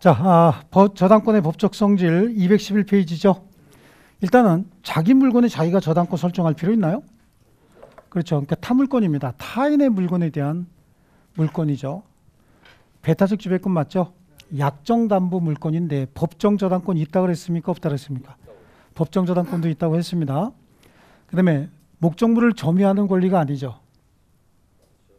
자, 저당권의 법적 성질 211페이지죠. 일단은 자기 물건에 자기가 저당권 설정할 필요 있나요? 그렇죠. 그러니까 타물건입니다. 타인의 물건에 대한 물건이죠. 배타적 지배권 맞죠? 약정담보 물건인데 법정 저당권이 있다고 그랬습니까? 없다고 그랬습니까? 법정 저당권도 있다고 했습니다. 그 다음에 목적물을 점유하는 권리가 아니죠.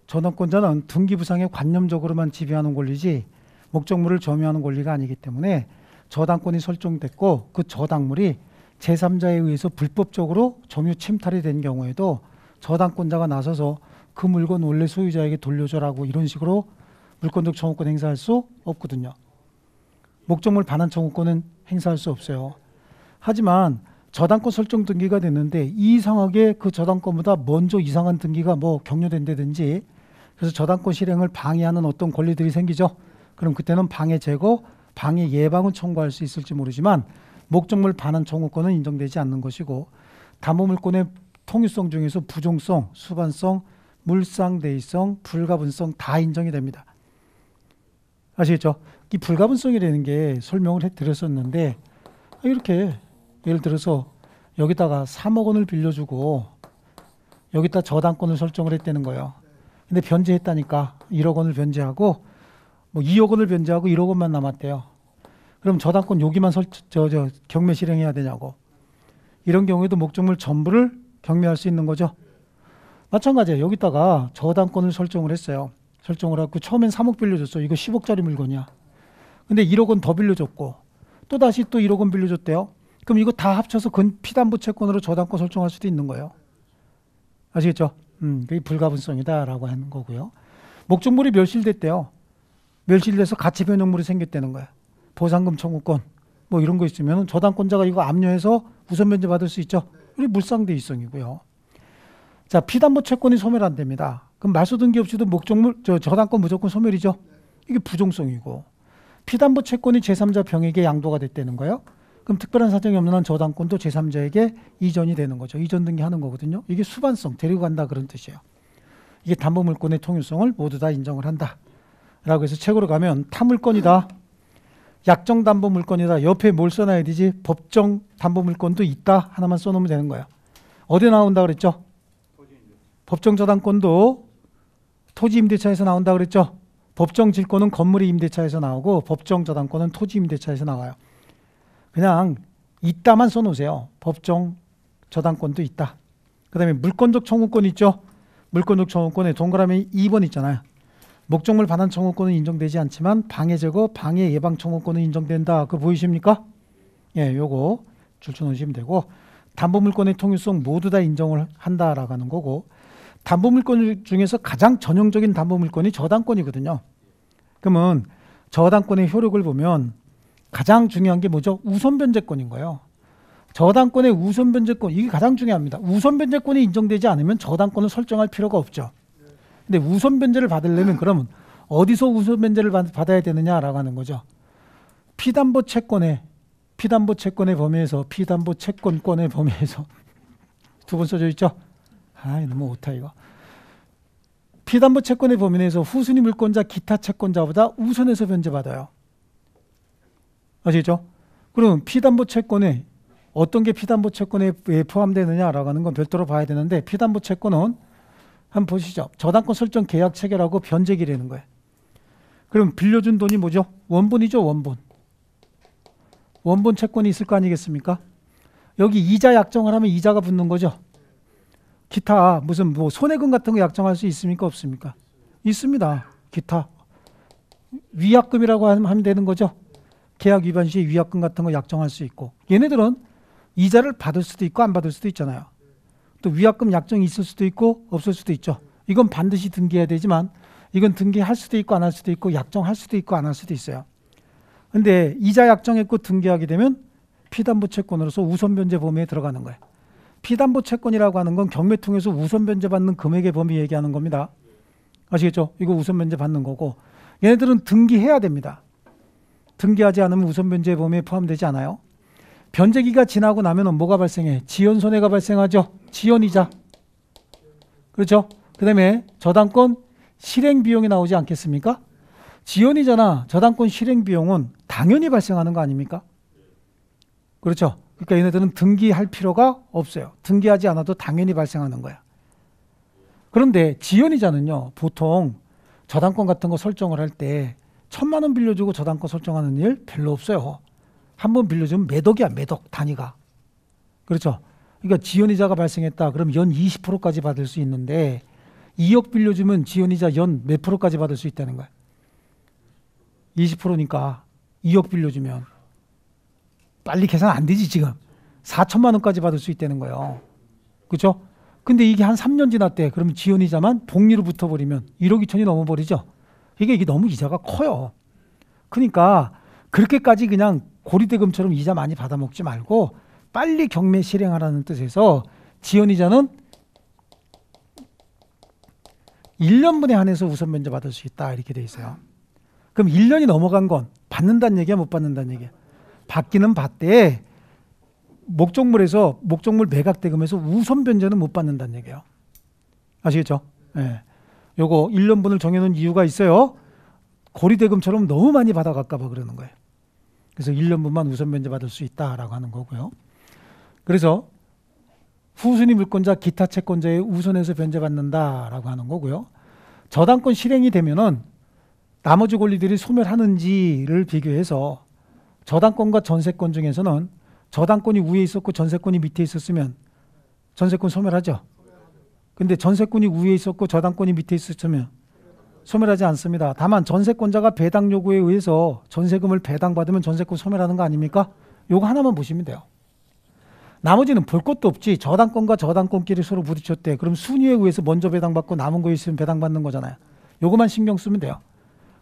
저당권자는 등기부상에 관념적으로만 지배하는 권리지 목적물을 점유하는 권리가 아니기 때문에 저당권이 설정됐고 그 저당물이 제3자에 의해서 불법적으로 점유 침탈이 된 경우에도 저당권자가 나서서 그 물건 원래 소유자에게 돌려줘라고 이런 식으로 물권적 청구권 행사할 수 없거든요. 목적물 반환 청구권은 행사할 수 없어요. 하지만 저당권 설정 등기가 됐는데 이상하게 그 저당권보다 먼저 이상한 등기가 뭐 격려된다든지 그래서 저당권 실행을 방해하는 어떤 권리들이 생기죠. 그럼 그때는 방해 제거, 방해 예방은 청구할 수 있을지 모르지만 목적물 반환 청구권은 인정되지 않는 것이고 담보물권의 통유성 중에서 부종성, 수반성, 물상대의성, 불가분성 다 인정이 됩니다. 아시겠죠? 이 불가분성이라는 게 설명을 해드렸었는데 이렇게 예를 들어서 여기다가 3억 원을 빌려주고 여기다 저당권을 설정을 했다는 거예요. 근데 변제했다니까 1억 원을 변제하고 뭐 2억 원을 변제하고 1억 원만 남았대요. 그럼 저당권 여기만 경매 실행해야 되냐고. 이런 경우에도 목적물 전부를 경매할 수 있는 거죠. 마찬가지예요. 여기다가 저당권을 설정을 했어요. 설정을 하고 처음엔 3억 빌려줬어. 이거 10억짜리 물건이야. 근데 1억 원 더 빌려줬고 또 다시 또 1억 원 빌려줬대요. 그럼 이거 다 합쳐서 피담보 채권으로 저당권 설정할 수도 있는 거예요. 아시겠죠? 그게 불가분성이다라고 하는 거고요. 목적물이 멸실됐대요. 멸실돼서 가치 변형물이 생겼다는 거야. 보상금 청구권 뭐 이런 거 있으면 저당권자가 이거 압류해서 우선 변제 받을 수 있죠. 이게 물상대의성이고요. 자, 피담보 채권이 소멸 안 됩니다. 그럼 말소 등기 없이도 목적물 저당권 무조건 소멸이죠. 이게 부종성이고 피담보 채권이 제3자 병에게 양도가 됐다는 거예요. 그럼 특별한 사정이 없는 한 저당권도 제3자에게 이전이 되는 거죠. 이전 등기하는 거거든요. 이게 수반성, 데리고 간다 그런 뜻이에요. 이게 담보물권의 통유성을 모두 다 인정을 한다. 라고 해서 책으로 가면 타물권이다. 약정담보물권이다. 옆에 뭘 써놔야 되지? 법정 담보물권도 있다. 하나만 써놓으면 되는 거예요. 어디 나온다 그랬죠? 법정 저당권도 토지 임대차에서 나온다 그랬죠? 법정 질권은 건물의 임대차에서 나오고 법정 저당권은 토지 임대차에서 나와요. 그냥 있다만 써놓으세요. 법정 저당권도 있다. 그 다음에 물권적 청구권 있죠? 물권적 청구권에 동그라미 2번 있잖아요. 목적물 반환 청구권은 인정되지 않지만 방해 제거, 방해 예방 청구권은 인정된다. 그거 보이십니까? 예, 요거 줄쳐 놓으시면 되고 담보물권의 통유성 모두 다 인정을 한다라고 하는 거고 담보물권 중에서 가장 전형적인 담보물권이 저당권이거든요. 그러면 저당권의 효력을 보면 가장 중요한 게 뭐죠? 우선 변제권인 거예요. 저당권의 우선 변제권 이게 가장 중요합니다. 우선 변제권이 인정되지 않으면 저당권을 설정할 필요가 없죠. 근데 우선 변제를 받으려면 그러면 어디서 우선 변제를 받아야 되느냐라고 하는 거죠. 피담보 채권의 범위에서 피담보 채권권의 범위에서 두 번 써져 있죠. 너무 오타 이거. 피담보 채권의 범위 내에서 후순위 물권자 기타 채권자보다 우선해서 변제받아요. 아시겠죠? 그럼 피담보 채권에 어떤 게 피담보 채권에 포함되느냐라고 하는 건 별도로 봐야 되는데 피담보 채권은 한번 보시죠. 저당권 설정 계약 체결하고 변제기라는 거예요. 그럼 빌려준 돈이 뭐죠? 원본이죠. 원본 채권이 있을 거 아니겠습니까? 여기 이자 약정을 하면 이자가 붙는 거죠. 기타 무슨 뭐 손해금 같은 거 약정할 수 있습니까? 없습니까? 있습니다. 기타 위약금이라고 하면 되는 거죠. 계약 위반 시 위약금 같은 거 약정할 수 있고 얘네들은 이자를 받을 수도 있고 안 받을 수도 있잖아요. 또 위약금 약정이 있을 수도 있고 없을 수도 있죠. 이건 반드시 등기해야 되지만 이건 등기할 수도 있고 안 할 수도 있고 약정할 수도 있고 안 할 수도 있어요. 근데 이자 약정했고 등기하게 되면 피담보 채권으로서 우선 변제 범위에 들어가는 거예요. 피담보 채권이라고 하는 건 경매 통해서 우선 변제 받는 금액의 범위 얘기하는 겁니다. 아시겠죠? 이거 우선 변제 받는 거고 얘네들은 등기해야 됩니다. 등기하지 않으면 우선 변제 범위에 포함되지 않아요. 변제기가 지나고 나면 뭐가 발생해? 지연 손해가 발생하죠. 지연이자. 그렇죠? 그 다음에 저당권 실행 비용이 나오지 않겠습니까? 지연이자나 저당권 실행 비용은 당연히 발생하는 거 아닙니까? 그렇죠. 그러니까 얘네들은 등기할 필요가 없어요. 등기하지 않아도 당연히 발생하는 거야. 그런데 지연이자는요, 보통 저당권 같은 거 설정을 할 때 1,000만 원 빌려주고 저당권 설정하는 일 별로 없어요. 한 번 빌려주면 몇 억이야, 몇 억 단위가. 그렇죠. 그러니까 지연이자가 발생했다. 그럼 연 20%까지 받을 수 있는데 2억 빌려주면 지연이자 연 몇 프로까지 받을 수 있다는 거야. 20%니까 2억 빌려주면 빨리 계산 안 되지 지금. 4천만 원까지 받을 수 있다는 거예요. 그렇죠? 근데 이게 한 3년 지났대. 그러면 지연이자만 복리로 붙어버리면 1억 2천이 넘어버리죠. 이게 너무 이자가 커요. 그러니까 그렇게까지 그냥 고리대금처럼 이자 많이 받아먹지 말고 빨리 경매 실행하라는 뜻에서 지연이자는 1년분에 한해서 우선 면제 받을 수 있다 이렇게 돼 있어요. 그럼 1년이 넘어간 건 받는다는 얘기야, 못 받는다는 얘기야? 받기는 받되 목적물에서 목적물 매각대금에서 우선 변제는 못 받는다는 얘기예요. 아시겠죠? 예. 요거 1년분을 정해놓은 이유가 있어요. 고리대금처럼 너무 많이 받아갈까 봐 그러는 거예요. 그래서 1년분만 우선 변제 받을 수 있다라고 하는 거고요. 그래서 후순위 물권자 기타 채권자의 우선해서 변제받는다라고 하는 거고요. 저당권 실행이 되면은 나머지 권리들이 소멸하는지를 비교해서 저당권과 전세권 중에서는 저당권이 위에 있었고 전세권이 밑에 있었으면 전세권 소멸하죠. 근데 전세권이 위에 있었고 저당권이 밑에 있었으면 소멸하지 않습니다. 다만 전세권자가 배당 요구에 의해서 전세금을 배당받으면 전세권 소멸하는 거 아닙니까? 요거 하나만 보시면 돼요. 나머지는 볼 것도 없지. 저당권과 저당권끼리 서로 부딪혔대. 그럼 순위에 의해서 먼저 배당받고 남은 거 있으면 배당받는 거잖아요. 요거만 신경 쓰면 돼요.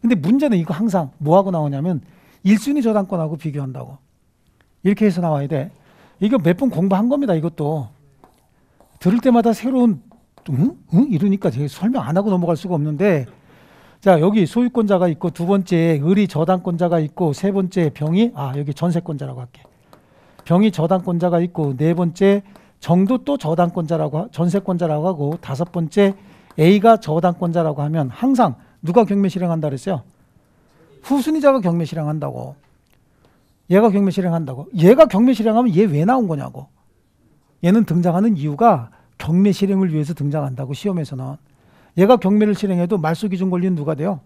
근데 문제는 이거 항상 뭐하고 나오냐면 1순위 저당권하고 비교한다고. 이렇게 해서 나와야 돼. 이거 몇 번 공부한 겁니다. 이것도. 들을 때마다 새로운 이러니까 제가 설명 안 하고 넘어갈 수가 없는데, 자, 여기 소유권자가 있고 두 번째 을이 저당권자가 있고 세 번째 병이 여기 전세권자라고 할게. 병이 저당권자가 있고 네 번째 정도 또 저당권자라고 전세권자라고 하고 다섯 번째 A가 저당권자라고 하면 항상 누가 경매 실행한다 그랬어요? 후순위자가 경매 실행한다고. 얘가 경매 실행한다고. 얘가 경매 실행하면 얘 왜 나온 거냐고. 얘는 등장하는 이유가 경매 실행을 위해서 등장한다고. 시험에서는. 얘가 경매를 실행해도 말소기준 권리는 누가 돼요?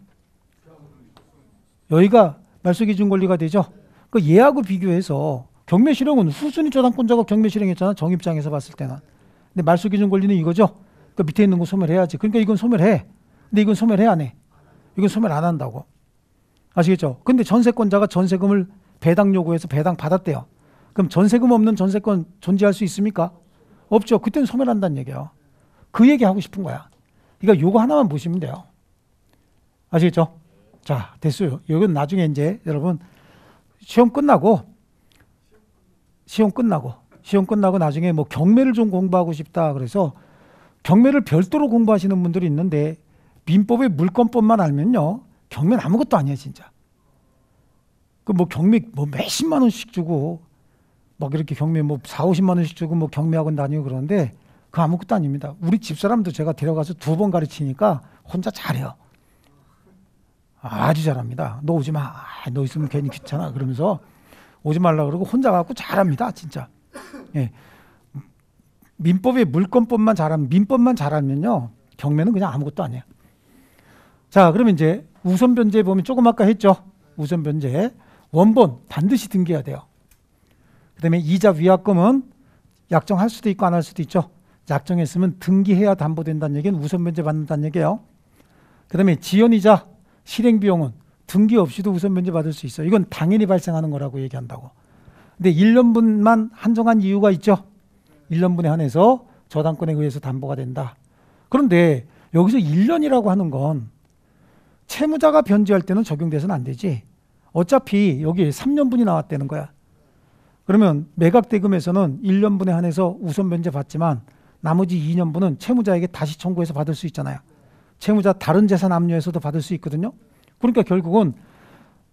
여기가 말소기준 권리가 되죠. 그 얘하고 비교해서 경매 실행은 후순위 저당권자가 경매 실행했잖아. 정 입장에서 봤을 때는. 근데 말소기준 권리는 이거죠. 그 밑에 있는 거 소멸해야지. 그러니까 이건 소멸해. 근데 이건 소멸해 안 해? 이건 소멸 안 한다고. 아시겠죠? 근데 전세권자가 전세금을 배당 요구해서 배당 받았대요. 그럼 전세금 없는 전세권 존재할 수 있습니까? 없죠. 그때는 소멸한다는 얘기예요. 그 얘기 하고 싶은 거야. 그러니까 요거 하나만 보시면 돼요. 아시겠죠? 자, 됐어요. 이건 나중에 이제 여러분 시험 끝나고 나중에 뭐 경매를 좀 공부하고 싶다 그래서 경매를 별도로 공부하시는 분들이 있는데 민법의 물권법만 알면요. 경매는 아무것도 아니야, 진짜. 그 뭐 경매 뭐 몇십만 원씩 주고 막 이렇게 경매 뭐 4, 50만 원씩 주고 뭐 경매학원 다니고 그러는데 그 아무것도 아닙니다. 우리 집사람도 제가 데려가서 2번 가르치니까 혼자 잘해요. 아주 잘합니다. 너 오지 마. 너 있으면 괜히 귀찮아. 그러면서 오지 말라 그러고 혼자 갖고 잘합니다, 진짜. 예. 민법의 물권법만 잘하면, 민법만 잘하면요, 경매는 그냥 아무것도 아니에요. 자, 그러면 이제 우선 변제 보면 조금 아까 했죠. 우선 변제. 원본 반드시 등기해야 돼요. 그다음에 이자 위약금은 약정할 수도 있고 안 할 수도 있죠. 약정했으면 등기해야 담보된다는 얘기는 우선 변제 받는다는 얘기예요. 그다음에 지연이자 실행 비용은 등기 없이도 우선 변제 받을 수 있어요. 이건 당연히 발생하는 거라고 얘기한다고. 근데 1년분만 한정한 이유가 있죠. 1년분에 한해서 저당권에 의해서 담보가 된다. 그런데 여기서 1년이라고 하는 건 채무자가 변제할 때는 적용돼서는 안 되지. 어차피 여기 3년분이 나왔다는 거야. 그러면 매각대금에서는 1년분에 한해서 우선 변제 받지만 나머지 2년분은 채무자에게 다시 청구해서 받을 수 있잖아요. 채무자 다른 재산 압류에서도 받을 수 있거든요. 그러니까 결국은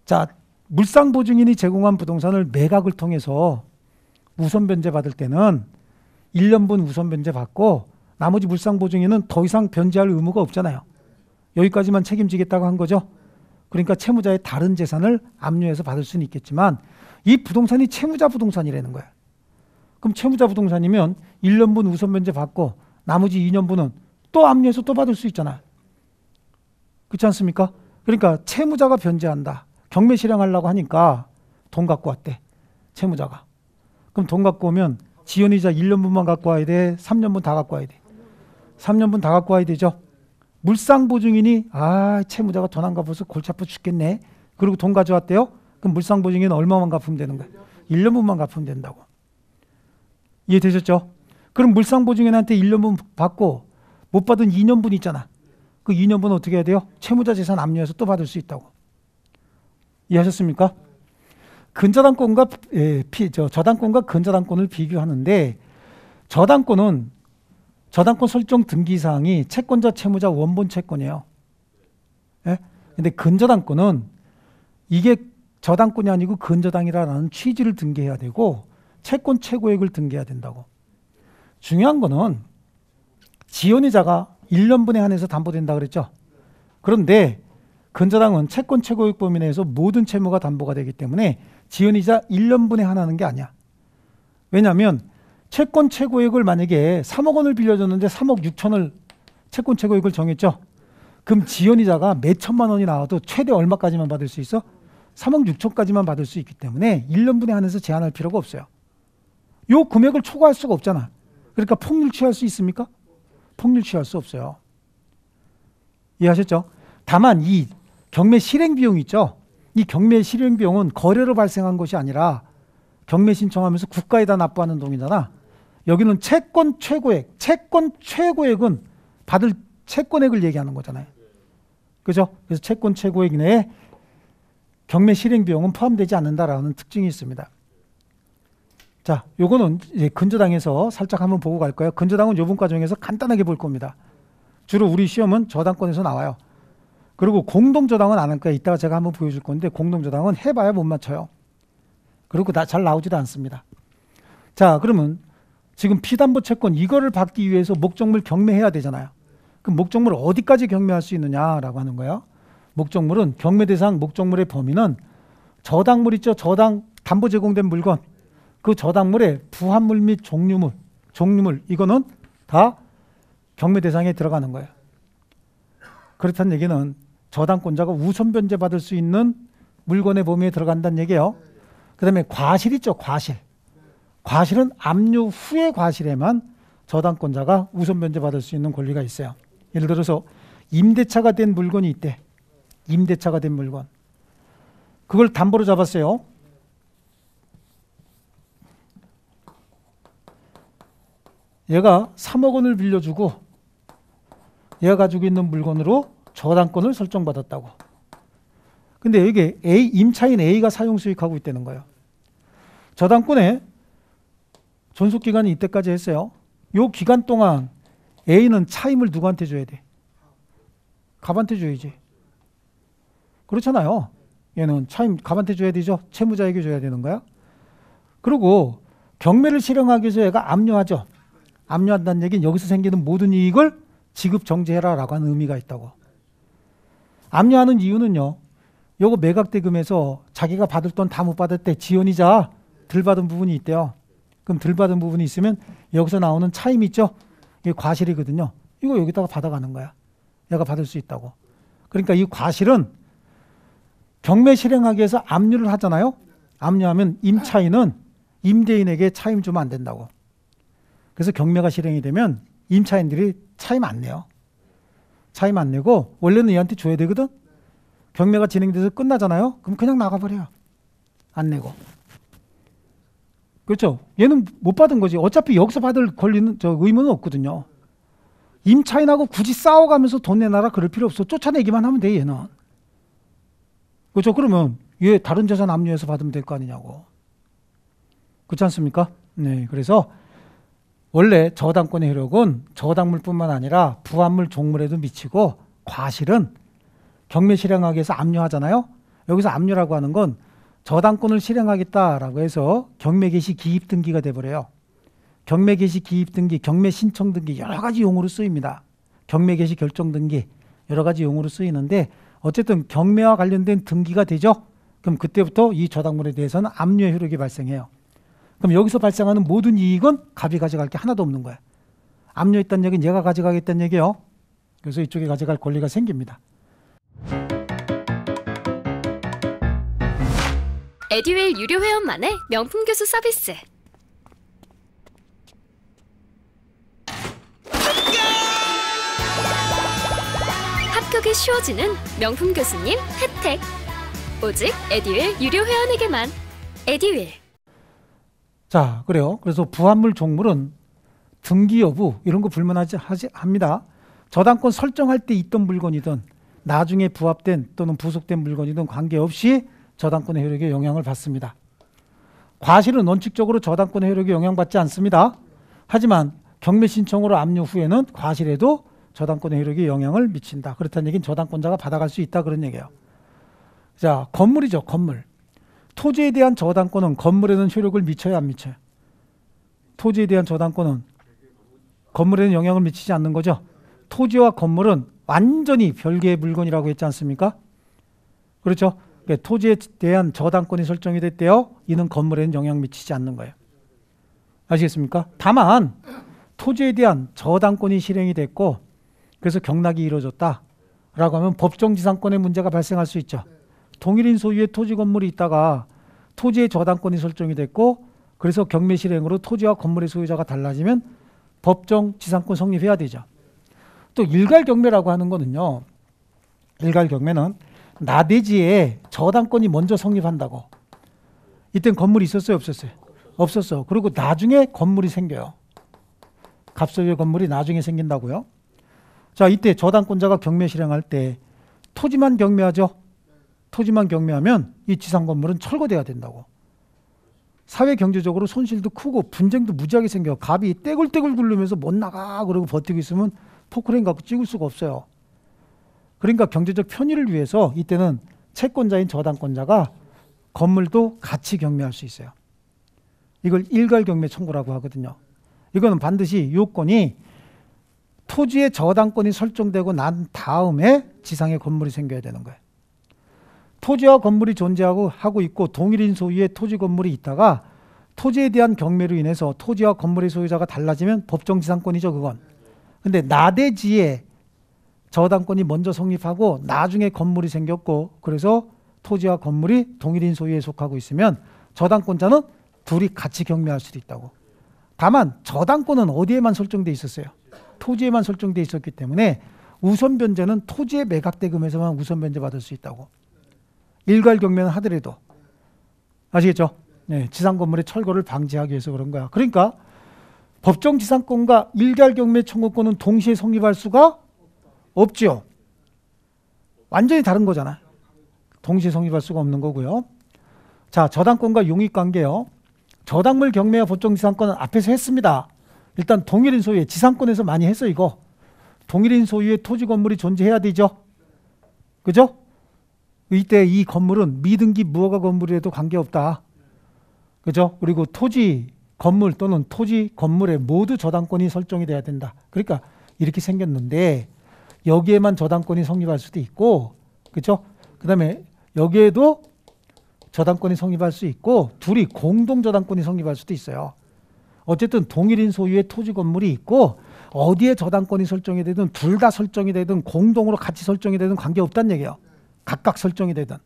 자, 물상보증인이 제공한 부동산을 매각을 통해서 우선 변제 받을 때는 1년분 우선 변제 받고 나머지 물상보증인은 더 이상 변제할 의무가 없잖아요. 여기까지만 책임지겠다고 한 거죠. 그러니까 채무자의 다른 재산을 압류해서 받을 수는 있겠지만 이 부동산이 채무자 부동산이라는 거야. 그럼 채무자 부동산이면 1년분 우선 변제 받고 나머지 2년분은 또 압류해서 또 받을 수 있잖아. 그렇지 않습니까? 그러니까 채무자가 변제한다. 경매 실행하려고 하니까 돈 갖고 왔대. 채무자가. 그럼 돈 갖고 오면 지연이자 1년분만 갖고 와야 돼? 3년분 다 갖고 와야 돼? 3년분 다 갖고 와야 되죠. 물상보증인이 채무자가 돈 안 갚아서 골치 아파 죽겠네. 그리고 돈 가져왔대요. 그럼 물상보증인은 얼마만 갚으면 되는 거야? 1년분만 갚으면 된다고. 이해되셨죠? 그럼 물상보증인한테 1년분 받고 못 받은 2년분 있잖아. 그 2년분 어떻게 해야 돼요? 채무자 재산 압류해서 또 받을 수 있다고. 이해하셨습니까? 근저당권과 저당권과 근저당권을 비교하는데 저당권 설정 등기사항이 채권자 채무자 원본 채권이에요. 예? 근데 근저당권은 이게 저당권이 아니고 근저당이라는 취지를 등기해야 되고 채권 최고액을 등기해야 된다고. 중요한 거는 지연이자가 1년분에 한해서 담보된다 그랬죠. 그런데 근저당은 채권 최고액 범위 내에서 모든 채무가 담보가 되기 때문에 지연이자 1년분에 한하는 게 아니야. 왜냐하면 채권 최고액을 만약에 3억 원을 빌려줬는데 3억 6천을 채권 최고액을 정했죠. 그럼 지연이자가 몇 천만 원이 나와도 최대 얼마까지만 받을 수 있어? 3억 6천까지만 받을 수 있기 때문에 1년분에 한해서 제한할 필요가 없어요. 요 금액을 초과할 수가 없잖아. 그러니까 폭률 취할 수 있습니까? 폭률 취할 수 없어요. 이해하셨죠? 다만 이 경매 실행 비용 있죠? 이 경매 실행 비용은 거래로 발생한 것이 아니라 경매 신청하면서 국가에다 납부하는 돈이잖아. 여기는 채권 최고액은 받을 채권액을 얘기하는 거잖아요. 그죠? 그래서 채권 최고액 내에 경매 실행 비용은 포함되지 않는다라는 특징이 있습니다. 자, 요거는 이제 근저당에서 살짝 한번 보고 갈 거예요. 근저당은 요번 과정에서 간단하게 볼 겁니다. 주로 우리 시험은 저당권에서 나와요. 그리고 공동저당은 안 할 거예요. 이따가 제가 한번 보여줄 건데 공동저당은 해봐야 못 맞춰요. 그리고 잘 나오지도 않습니다. 자, 그러면 지금 피담보 채권 이거를 받기 위해서 목적물 경매해야 되잖아요. 그럼 목적물 어디까지 경매할 수 있느냐라고 하는 거예요. 목적물은 경매 대상 목적물의 범위는 저당물 있죠. 저당 담보 제공된 물건. 그 저당물의 부합물 및 종류물 이거는 다 경매 대상에 들어가는 거예요. 그렇다는 얘기는 저당권자가 우선 변제 받을 수 있는 물건의 범위에 들어간다는 얘기예요. 그 다음에 과실 있죠. 과실은 압류 후의 과실에만 저당권자가 우선 변제 받을 수 있는 권리가 있어요. 예를 들어서 임대차가 된 물건이 있대. 임대차가 된 물건. 그걸 담보로 잡았어요. 얘가 3억 원을 빌려주고 얘가 가지고 있는 물건으로 저당권을 설정받았다고. 근데 여기 임차인 A가 사용수익하고 있다는 거예요. 저당권에 존속기간이 이때까지 했어요. 요 기간 동안 A는 차임을 누구한테 줘야 돼? 갑한테 줘야지. 그렇잖아요. 얘는 차임 갑한테 줘야 되죠. 채무자에게 줘야 되는 거야. 그리고 경매를 실행하기 위해서 얘가 압류하죠. 압류한다는 얘기는 여기서 생기는 모든 이익을 지급 정지해라라고 하는 의미가 있다고. 압류하는 이유는요. 요거 매각대금에서 자기가 받을 돈 다 못 받을 때 지연이자 덜 받은 부분이 있대요. 그럼 덜 받은 부분이 있으면 여기서 나오는 차임 있죠. 이게 과실이거든요. 이거 여기다가 받아가는 거야. 얘가 받을 수 있다고. 그러니까 이 과실은 경매 실행하기 위해서 압류를 하잖아요. 압류하면 임차인은 임대인에게 차임 주면 안 된다고. 그래서 경매가 실행이 되면 임차인들이 차임 안 내요. 차임 안 내고 원래는 얘한테 줘야 되거든. 경매가 진행돼서 끝나잖아요. 그럼 그냥 나가버려요. 안 내고. 그렇죠. 얘는 못 받은 거지. 어차피 여기서 받을 권리는 의무는 없거든요. 임차인하고 굳이 싸워가면서 돈 내놔라 그럴 필요 없어. 쫓아내기만 하면 돼 얘는. 그렇죠. 그러면 얘 다른 재산 압류해서 받으면 될 거 아니냐고. 그렇지 않습니까? 네. 그래서 원래 저당권의 효력은 저당물뿐만 아니라 부합물 종물에도 미치고 과실은 경매 실행하기 위해서 압류하잖아요. 여기서 압류라고 하는 건 저당권을 실행하겠다라고 해서 경매 개시 기입 등기가 돼버려요. 경매 개시 기입 등기, 경매 신청 등기 여러 가지 용어로 쓰입니다. 경매 개시 결정 등기 여러 가지 용어로 쓰이는데 어쨌든 경매와 관련된 등기가 되죠. 그럼 그때부터 이 저당물에 대해서는 압류의 효력이 발생해요. 그럼 여기서 발생하는 모든 이익은 갑이 가져갈 게 하나도 없는 거야. 압류했다는 얘기는 얘가 가져가겠다는 얘기예요. 그래서 이쪽에 가져갈 권리가 생깁니다. 에듀윌 유료 회원만의 명품 교수 서비스. 합격이 쉬워지는 명품 교수님 혜택. 오직 에듀윌 유료 회원에게만. 에듀윌. 자, 그래요. 그래서 부합물 종물은 등기 여부 이런 거 합니다. 저당권 설정할 때 있던 물건이든 나중에 부합된 또는 부속된 물건이든 관계없이 저당권의 효력에 영향을 받습니다. 과실은 원칙적으로 저당권의 효력에 영향받지 않습니다. 하지만 경매 신청으로 압류 후에는 과실에도 저당권의 효력에 영향을 미친다. 그렇다는 얘기는 저당권자가 받아갈 수 있다 그런 얘기예요. 자, 건물이죠. 건물. 토지에 대한 저당권은 건물에는 효력을 미쳐야 안 미쳐요? 토지에 대한 저당권은 건물에는 영향을 미치지 않는 거죠. 토지와 건물은 완전히 별개의 물건이라고 했지 않습니까? 그렇죠. 그러니까 토지에 대한 저당권이 설정이 됐대요. 이는 건물에는 영향 미치지 않는 거예요. 아시겠습니까? 다만 토지에 대한 저당권이 실행이 됐고 그래서 경락이 이루어졌다라고 하면 법정지상권의 문제가 발생할 수 있죠. 동일인 소유의 토지 건물이 있다가 토지의 저당권이 설정이 됐고 그래서 경매 실행으로 토지와 건물의 소유자가 달라지면 법정지상권 성립해야 되죠. 또 일괄경매라고 하는 거는요. 일괄경매는 나대지에 저당권이 먼저 성립한다고. 이땐 건물이 있었어요? 없었어요? 없었어. 그리고 나중에 건물이 생겨요. 갑소유의 건물이 나중에 생긴다고요. 자, 이때 저당권자가 경매 실행할 때 토지만 경매하죠. 토지만 경매하면 이 지상 건물은 철거돼야 된다고. 사회 경제적으로 손실도 크고 분쟁도 무지하게 생겨. 갑이 떼굴떼굴 굴르면서 못 나가 그러고 버티고 있으면 포크레인 갖고 찍을 수가 없어요. 그러니까 경제적 편의를 위해서 이때는 채권자인 저당권자가 건물도 같이 경매할 수 있어요. 이걸 일괄경매 청구라고 하거든요. 이거는 반드시 요건이 토지의 저당권이 설정되고 난 다음에 지상에 건물이 생겨야 되는 거예요. 토지와 건물이 존재하고 있고 동일인 소유의 토지 건물이 있다가 토지에 대한 경매로 인해서 토지와 건물의 소유자가 달라지면 법정지상권이죠, 그건. 근데 나대지에 저당권이 먼저 성립하고 나중에 건물이 생겼고 그래서 토지와 건물이 동일인 소유에 속하고 있으면 저당권자는 둘이 같이 경매할 수도 있다고. 다만 저당권은 어디에만 설정돼 있었어요? 토지에만 설정돼 있었기 때문에 우선 변제는 토지의 매각대금에서만 우선 변제 받을 수 있다고. 일괄 경매는 하더라도. 아시겠죠? 네, 지상 건물의 철거를 방지하기 위해서 그런 거야. 그러니까 법정 지상권과 일괄 경매 청구권은 동시에 성립할 수가 없죠. 완전히 다른 거잖아. 동시에 성립할 수가 없는 거고요. 자, 저당권과 용익관계요. 저당물 경매와 법정 지상권은 앞에서 했습니다. 일단 동일인 소유의 지상권에서 많이 했어 이거. 동일인 소유의 토지 건물이 존재해야 되죠. 그죠? 이때 이 건물은 미등기 무허가 건물에도 관계없다. 그죠? 그리고 토지 건물 또는 토지 건물에 모두 저당권이 설정이 돼야 된다. 그러니까 이렇게 생겼는데 여기에만 저당권이 성립할 수도 있고, 그죠? 그 다음에 여기에도 저당권이 성립할 수 있고 둘이 공동 저당권이 성립할 수도 있어요. 어쨌든 동일인 소유의 토지 건물이 있고 어디에 저당권이 설정이 되든 둘 다 설정이 되든 공동으로 같이 설정이 되든 관계없다는 얘기예요. 각각 설정이 되든.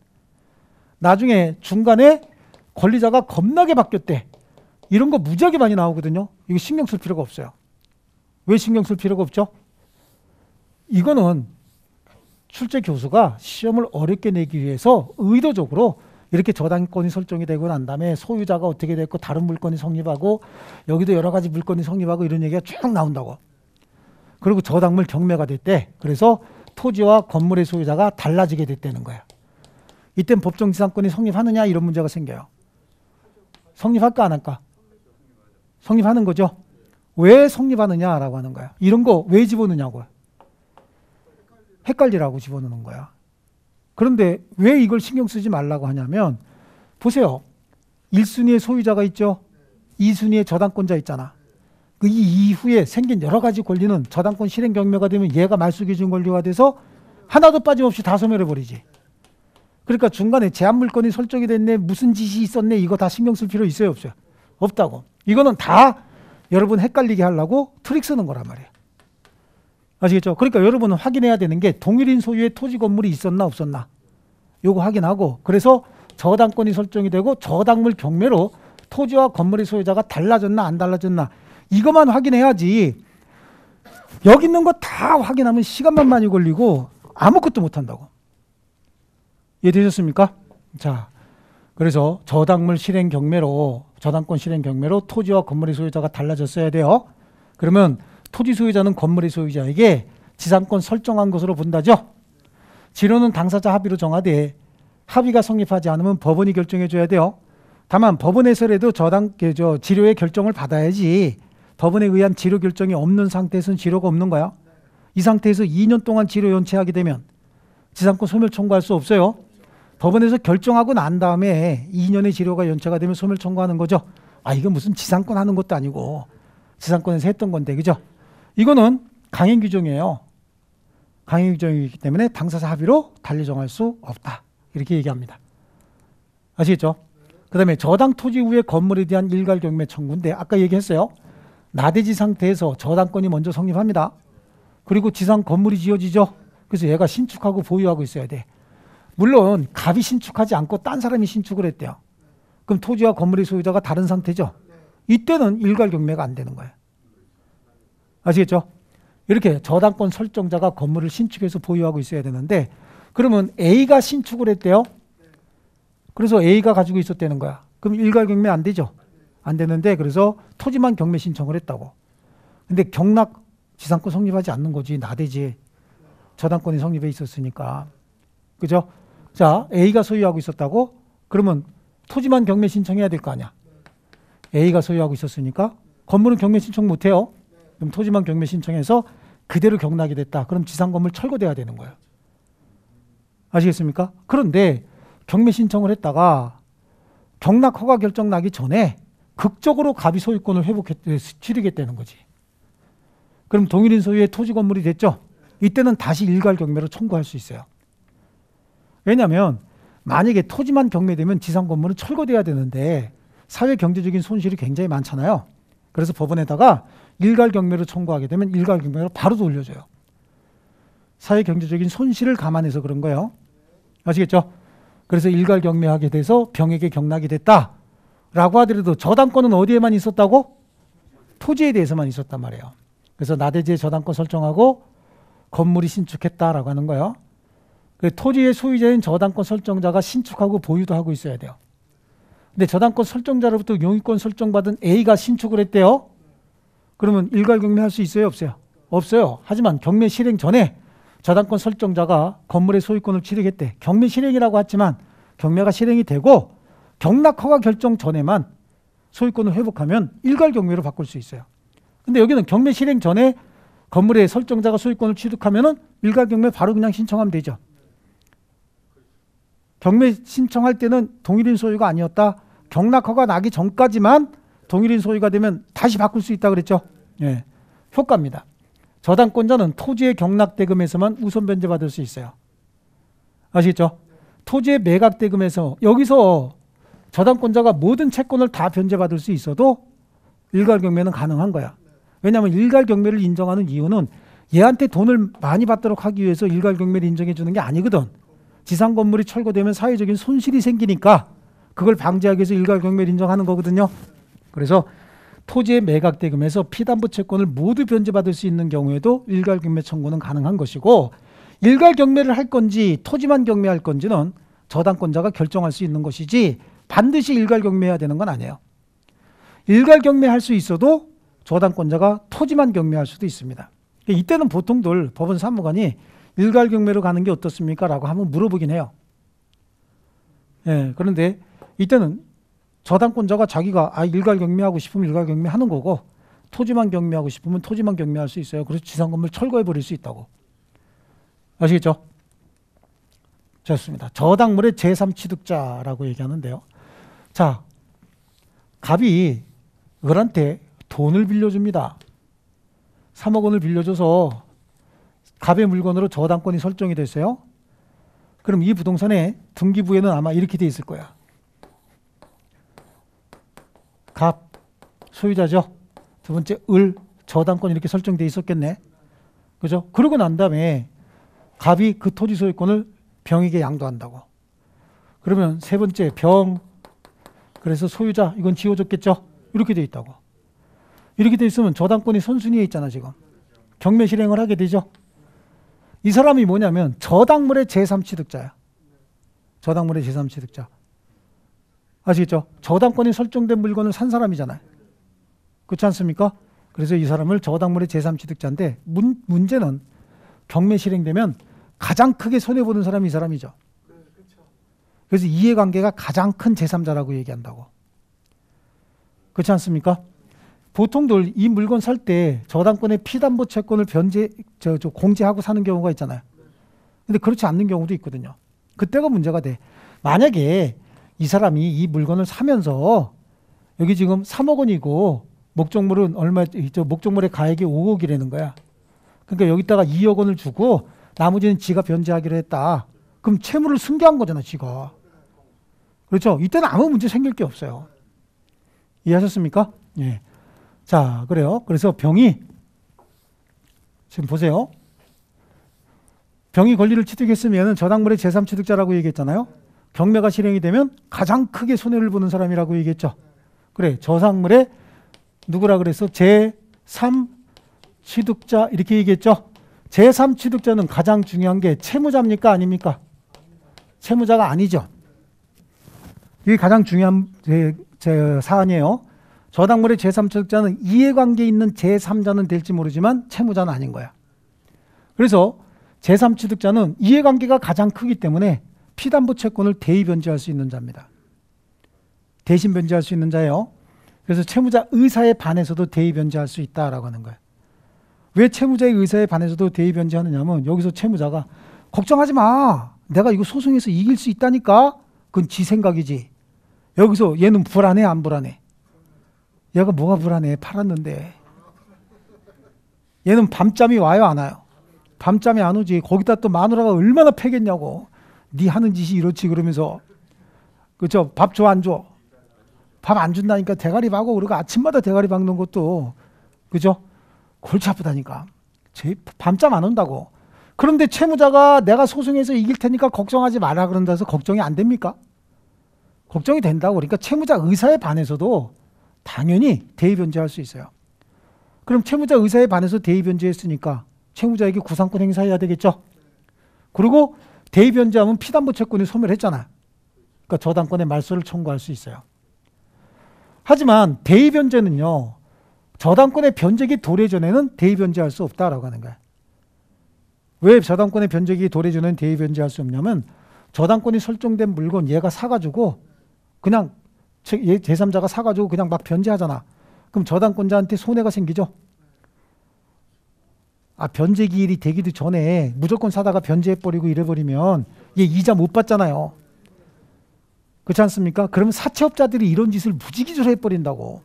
나중에 중간에 권리자가 겁나게 바뀌었대. 이런 거 무지하게 많이 나오거든요. 이거 신경 쓸 필요가 없어요. 왜 신경 쓸 필요가 없죠? 이거는 출제 교수가 시험을 어렵게 내기 위해서 의도적으로 이렇게 저당권이 설정이 되고 난 다음에 소유자가 어떻게 됐고 다른 물건이 성립하고 여기도 여러 가지 물건이 성립하고 이런 얘기가 쭉 나온다고. 그리고 저당물 경매가 됐대. 그래서 토지와 건물의 소유자가 달라지게 됐다는 거야. 이땐 법정지상권이 성립하느냐 이런 문제가 생겨요. 성립할까 안 할까? 성립하는 거죠. 왜 성립하느냐라고 하는 거야. 이런 거 왜 집어넣냐고요. 헷갈리라고 집어넣는 거야. 그런데 왜 이걸 신경 쓰지 말라고 하냐면 보세요. 1순위의 소유자가 있죠. 2순위의 저당권자 있잖아. 이 이후에 생긴 여러 가지 권리는 저당권 실행 경매가 되면 얘가 말소 기준 권리가 돼서 하나도 빠짐없이 다 소멸해버리지. 그러니까 중간에 제한 물건이 설정이 됐네, 무슨 짓이 있었네, 이거 다 신경 쓸 필요 있어요, 없어요? 없다고. 이거는 다 여러분 헷갈리게 하려고 트릭 쓰는 거란 말이에요. 아시겠죠? 그러니까 여러분은 확인해야 되는 게 동일인 소유의 토지 건물이 있었나 없었나 요거 확인하고, 그래서 저당권이 설정이 되고 저당물 경매로 토지와 건물의 소유자가 달라졌나 안 달라졌나 이것만 확인해야지, 여기 있는 거 다 확인하면 시간만 많이 걸리고 아무것도 못한다고. 이해되셨습니까? 자, 그래서 저당물 실행 경매로, 저당권 실행 경매로 토지와 건물의 소유자가 달라졌어야 돼요. 그러면 토지 소유자는 건물의 소유자에게 지상권 설정한 것으로 본다죠. 지료는 당사자 합의로 정하되 합의가 성립하지 않으면 법원이 결정해 줘야 돼요. 다만 법원에서라도 지료의 결정을 받아야지, 법원에 의한 지료 결정이 없는 상태에서는 지료가 없는 거야. 이 상태에서 2년 동안 지료 연체하게 되면 지상권 소멸 청구할 수 없어요. 법원에서 결정하고 난 다음에 2년의 지료가 연체가 되면 소멸 청구하는 거죠. 아, 이건 무슨 지상권 하는 것도 아니고 지상권에서 했던 건데, 그죠? 이거는 강행 규정이에요. 강행 규정이기 때문에 당사자 합의로 달리 정할 수 없다, 이렇게 얘기합니다. 아시겠죠? 그 다음에 저당 토지 후에 건물에 대한 일괄 경매 청구인데, 아까 얘기했어요. 나대지 상태에서 저당권이 먼저 성립합니다. 그리고 지상 건물이 지어지죠. 그래서 얘가 신축하고 보유하고 있어야 돼. 물론 갑이 신축하지 않고 딴 사람이 신축을 했대요. 그럼 토지와 건물의 소유자가 다른 상태죠. 이때는 일괄 경매가 안 되는 거예요. 아시겠죠? 이렇게 저당권 설정자가 건물을 신축해서 보유하고 있어야 되는데, 그러면 A가 신축을 했대요. 그래서 A가 가지고 있었다는 거야. 그럼 일괄 경매 안 되죠. 안 되는데, 그래서 토지만 경매 신청을 했다고. 근데 경락 지상권 성립하지 않는 거지. 나대지. 저당권이 성립해 있었으니까. 그죠? 자, A가 소유하고 있었다고? 그러면 토지만 경매 신청해야 될 거 아니야. A가 소유하고 있었으니까 건물은 경매 신청 못 해요. 그럼 토지만 경매 신청해서 그대로 경락이 됐다. 그럼 지상 건물 철거돼야 되는 거예요. 아시겠습니까? 그런데 경매 신청을 했다가 경락 허가 결정 나기 전에 극적으로 갑이 소유권을 치르겠다는 거지. 그럼 동일인 소유의 토지 건물이 됐죠. 이때는 다시 일괄 경매로 청구할 수 있어요. 왜냐하면 만약에 토지만 경매되면 지상 건물은 철거돼야 되는데 사회 경제적인 손실이 굉장히 많잖아요. 그래서 법원에다가 일괄 경매로 청구하게 되면 일괄 경매로 바로 돌려줘요. 사회 경제적인 손실을 감안해서 그런 거예요. 아시겠죠? 그래서 일괄 경매하게 돼서 병에게 경락이 됐다라고 하더라도 저당권은 어디에만 있었다고? 토지에 대해서만 있었단 말이에요. 그래서 나대지의 저당권 설정하고 건물이 신축했다라고 하는 거예요. 토지의 소유자인 저당권 설정자가 신축하고 보유도 하고 있어야 돼요. 근데 저당권 설정자로부터 용의권 설정받은 A가 신축을 했대요. 그러면 일괄 경매할 수 있어요, 없어요? 없어요. 하지만 경매 실행 전에 저당권 설정자가 건물의 소유권을 취득했대. 경매 실행이라고 했지만 경매가 실행이 되고 경락 허가 결정 전에만 소유권을 회복하면 일괄 경매로 바꿀 수 있어요. 근데 여기는 경매 실행 전에 건물의 설정자가 소유권을 취득하면은 일괄 경매 바로 그냥 신청하면 되죠. 경매 신청할 때는 동일인 소유가 아니었다. 경락 허가 나기 전까지만 동일인 소유가 되면 다시 바꿀 수 있다 그랬죠. 예. 효과입니다. 저당권자는 토지의 경락대금에서만 우선 변제받을 수 있어요. 아시겠죠? 토지의 매각대금에서, 여기서 저당권자가 모든 채권을 다 변제받을 수 있어도 일괄 경매는 가능한 거야. 왜냐하면 일괄 경매를 인정하는 이유는 얘한테 돈을 많이 받도록 하기 위해서 일괄 경매를 인정해 주는 게 아니거든. 지상 건물이 철거되면 사회적인 손실이 생기니까 그걸 방지하기 위해서 일괄 경매를 인정하는 거거든요. 그래서 토지의 매각대금에서 피담보 채권을 모두 변제받을 수 있는 경우에도 일괄 경매 청구는 가능한 것이고, 일괄 경매를 할 건지 토지만 경매할 건지는 저당권자가 결정할 수 있는 것이지 반드시 일괄 경매해야 되는 건 아니에요. 일괄 경매할 수 있어도 저당권자가 토지만 경매할 수도 있습니다. 이때는 보통들 법원 사무관이 일괄 경매로 가는 게 어떻습니까? 라고 한번 물어보긴 해요. 예, 그런데 이때는 저당권자가 자기가 일괄 경매하고 싶으면 일괄 경매하는 거고, 토지만 경매하고 싶으면 토지만 경매할 수 있어요. 그래서 지상 건물 철거해 버릴 수 있다고. 아시겠죠? 좋습니다. 저당물의 제3취득자라고 얘기하는데요. 자, 갑이 을한테 돈을 빌려줍니다. 3억 원을 빌려줘서 갑의 물건으로 저당권이 설정이 됐어요. 그럼 이 부동산의 등기부에는 아마 이렇게 돼 있을 거야. 갑, 소유자죠. 두 번째, 을, 저당권 이렇게 설정돼 있었겠네. 그죠? 그러고 난 다음에 갑이 그 토지 소유권을 병에게 양도한다고. 그러면 세 번째, 병, 그래서 소유자, 이건 지워졌겠죠? 이렇게 돼 있다고. 이렇게 돼 있으면 저당권이 선순위에 있잖아, 지금. 경매 실행을 하게 되죠. 이 사람이 뭐냐면 저당물의 제3취득자야. 저당물의 제3취득자. 아시겠죠? 저당권이 설정된 물건을 산 사람이잖아요. 그렇지 않습니까? 그래서 이 사람을 저당물의 제3취득자인데 문제는 경매 실행되면 가장 크게 손해보는 사람이 이 사람이죠. 그래서 이해관계가 가장 큰 제3자라고 얘기한다고. 그렇지 않습니까? 보통들 이 물건 살 때 저당권의 피담보 채권을 공제하고 사는 경우가 있잖아요. 근데 그렇지 않는 경우도 있거든요. 그때가 문제가 돼. 만약에 이 사람이 이 물건을 사면서 여기 지금 3억 원이고 목적물은 목적물의 가액이 5억이라는 거야. 그러니까 여기다가 2억 원을 주고 나머지는 지가 변제하기로 했다. 그럼 채무를 승계한 거잖아, 지가. 그렇죠? 이때는 아무 문제 생길 게 없어요. 이해하셨습니까? 예. 자, 그래요. 그래서 병이 지금 보세요. 병이 권리를 취득했으면 저당물의 제3취득자라고 얘기했잖아요. 경매가 실행이 되면 가장 크게 손해를 보는 사람이라고 얘기했죠. 그래, 저당물의 누구라 그래서 제3취득자 이렇게 얘기했죠. 제3취득자는 가장 중요한 게 채무자입니까? 아닙니까? 채무자가 아니죠. 이게 가장 중요한 사안이에요. 저당물의 제3취득자는 이해관계에 있는 제3자는 될지 모르지만 채무자는 아닌 거야. 그래서 제3취득자는 이해관계가 가장 크기 때문에 피담보 채권을 대의 변제할 수 있는 자입니다. 대신 변제할 수 있는 자예요. 그래서 채무자 의사에 반해서도 대의 변제할 수 있다라고 하는 거예요. 왜 채무자의 의사에 반해서도 대의 변제하느냐면 여기서 채무자가 걱정하지 마. 내가 이거 소송에서 이길 수 있다니까. 그건 지 생각이지. 여기서 얘는 불안해 안 불안해? 얘가 뭐가 불안해? 팔았는데. 얘는 밤잠이 와요 안 와요? 밤잠이 안 오지. 거기다 또 마누라가 얼마나 패겠냐고. 네 하는 짓이 이렇지 그러면서. 그렇죠? 밥 줘 안 줘? 밥 안 준다니까 대가리 박고 그리고 아침마다 대가리 박는 것도 그죠? 골치 아프다니까. 밤잠 안 온다고. 그런데 채무자가 내가 소송해서 이길 테니까 걱정하지 마라 그런다 해서 걱정이 안 됩니까? 걱정이 된다고. 그러니까 채무자 의사에 반해서도 당연히 대의 변제할 수 있어요. 그럼 채무자 의사에 반해서 대의 변제했으니까 채무자에게 구상권 행사해야 되겠죠. 그리고 대의 변제하면 피담보 채권이 소멸했잖아. 그러니까 저당권의 말소를 청구할 수 있어요. 하지만 대의 변제는요. 저당권의 변제기 도래 전에는 대의 변제할 수 없다라고 하는 거야. 왜 저당권의 변제기 도래 전에는 대의 변제할 수 없냐면 저당권이 설정된 물건 얘가 사가지고 그냥 제3자가 사가지고 그냥 막 변제하잖아. 그럼 저당권자한테 손해가 생기죠. 변제 기일이 되기도 전에 무조건 사다가 변제해버리고 이래버리면 얘 이자 못 받잖아요. 그렇지 않습니까? 그러면 사채업자들이 이런 짓을 무지기조로 해버린다고.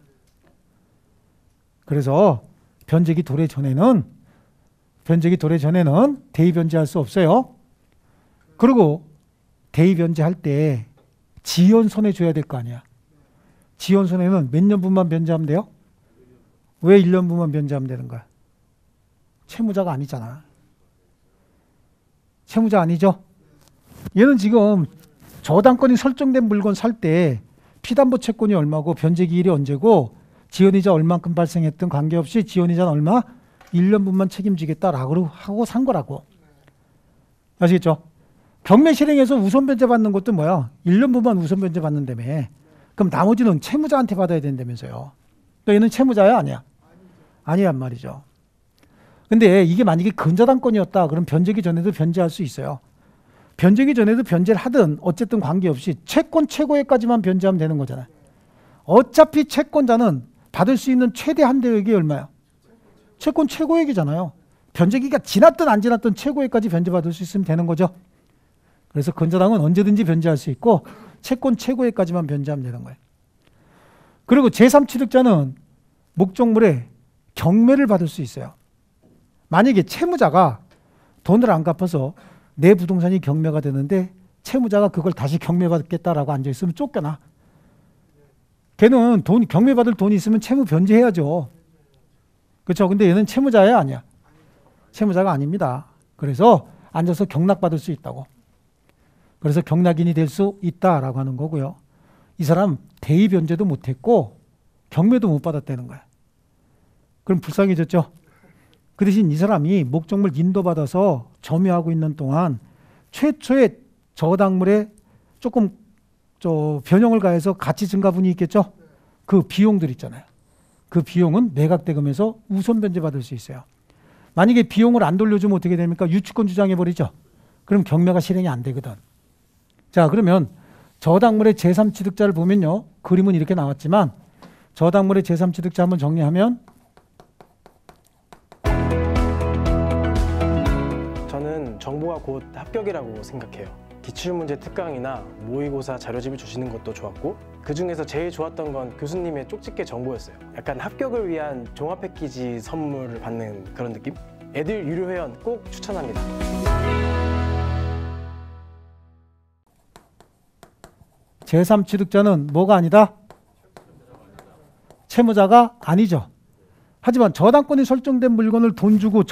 그래서 변제기 도래 전에는 대의 변제할 수 없어요. 그리고 대의 변제할 때 지연 손해 줘야 될 거 아니야. 지연 손해는 몇 년분만 변제하면 돼요? 왜 1년분만 변제하면 되는 거야? 채무자가 아니잖아. 채무자 아니죠? 얘는 지금 저당권이 설정된 물건 살 때 피담보 채권이 얼마고 변제기일이 언제고 지연이자 얼만큼 발생했든 관계없이 지연이자는 얼마? 1년분만 책임지겠다라고 하고 산 거라고. 아시겠죠? 경매 실행에서 우선 변제 받는 것도 뭐야? 1년분만 우선 변제 받는다며. 그럼 나머지는 채무자한테 받아야 된다면서요. 그러니까 얘는 채무자야 아니야? 아니란 말이죠. 근데 이게 만약에 근저당권이었다 그럼 변제기 전에도 변제할 수 있어요. 변제기 전에도 변제를 하든 어쨌든 관계없이 채권 최고액까지만 변제하면 되는 거잖아요. 어차피 채권자는 받을 수 있는 최대 한대액이 얼마야? 채권 최고액이잖아요. 변제기가 지났든 안 지났든 최고액까지 변제받을 수 있으면 되는 거죠. 그래서 근저당은 언제든지 변제할 수 있고 채권 최고액까지만 변제하면 되는 거예요. 그리고 제3취득자는 목적물에 경매를 받을 수 있어요. 만약에 채무자가 돈을 안 갚아서 내 부동산이 경매가 되는데 채무자가 그걸 다시 경매받겠다라고 앉아있으면 쫓겨나. 걔는 경매받을 돈이 있으면 채무 변제해야죠. 그렇죠? 근데 얘는 채무자야 아니야? 채무자가 아닙니다. 그래서 앉아서 경락받을 수 있다고. 그래서 경락인이 될 수 있다라고 하는 거고요. 이 사람 대의 변제도 못했고 경매도 못 받았다는 거야. 그럼 불쌍해졌죠? 그 대신 이 사람이 목적물 인도받아서 점유하고 있는 동안 최초의 저당물에 조금 변형을 가해서 가치 증가분이 있겠죠? 그 비용들 있잖아요. 그 비용은 매각대금에서 우선 변제받을 수 있어요. 만약에 비용을 안 돌려주면 어떻게 됩니까? 유치권 주장해버리죠. 그럼 경매가 실행이 안 되거든. 자, 그러면 저당물의 제3취득자를 보면요. 그림은 이렇게 나왔지만 저당물의 제3취득자 한번 정리하면 저는 정보가 곧 합격이라고 생각해요. 기출문제 특강이나 모의고사 자료집을 주시는 것도 좋았고 그 중에서 제일 좋았던 건 교수님의 쪽집게 정보였어요. 약간 합격을 위한 종합 패키지 선물을 받는 그런 느낌? 애들 유료 회원 꼭 추천합니다. 제3취득자는 뭐가 아니다? 채무자가 아니죠. 하지만 저당권이 설정된 물건을 돈 주고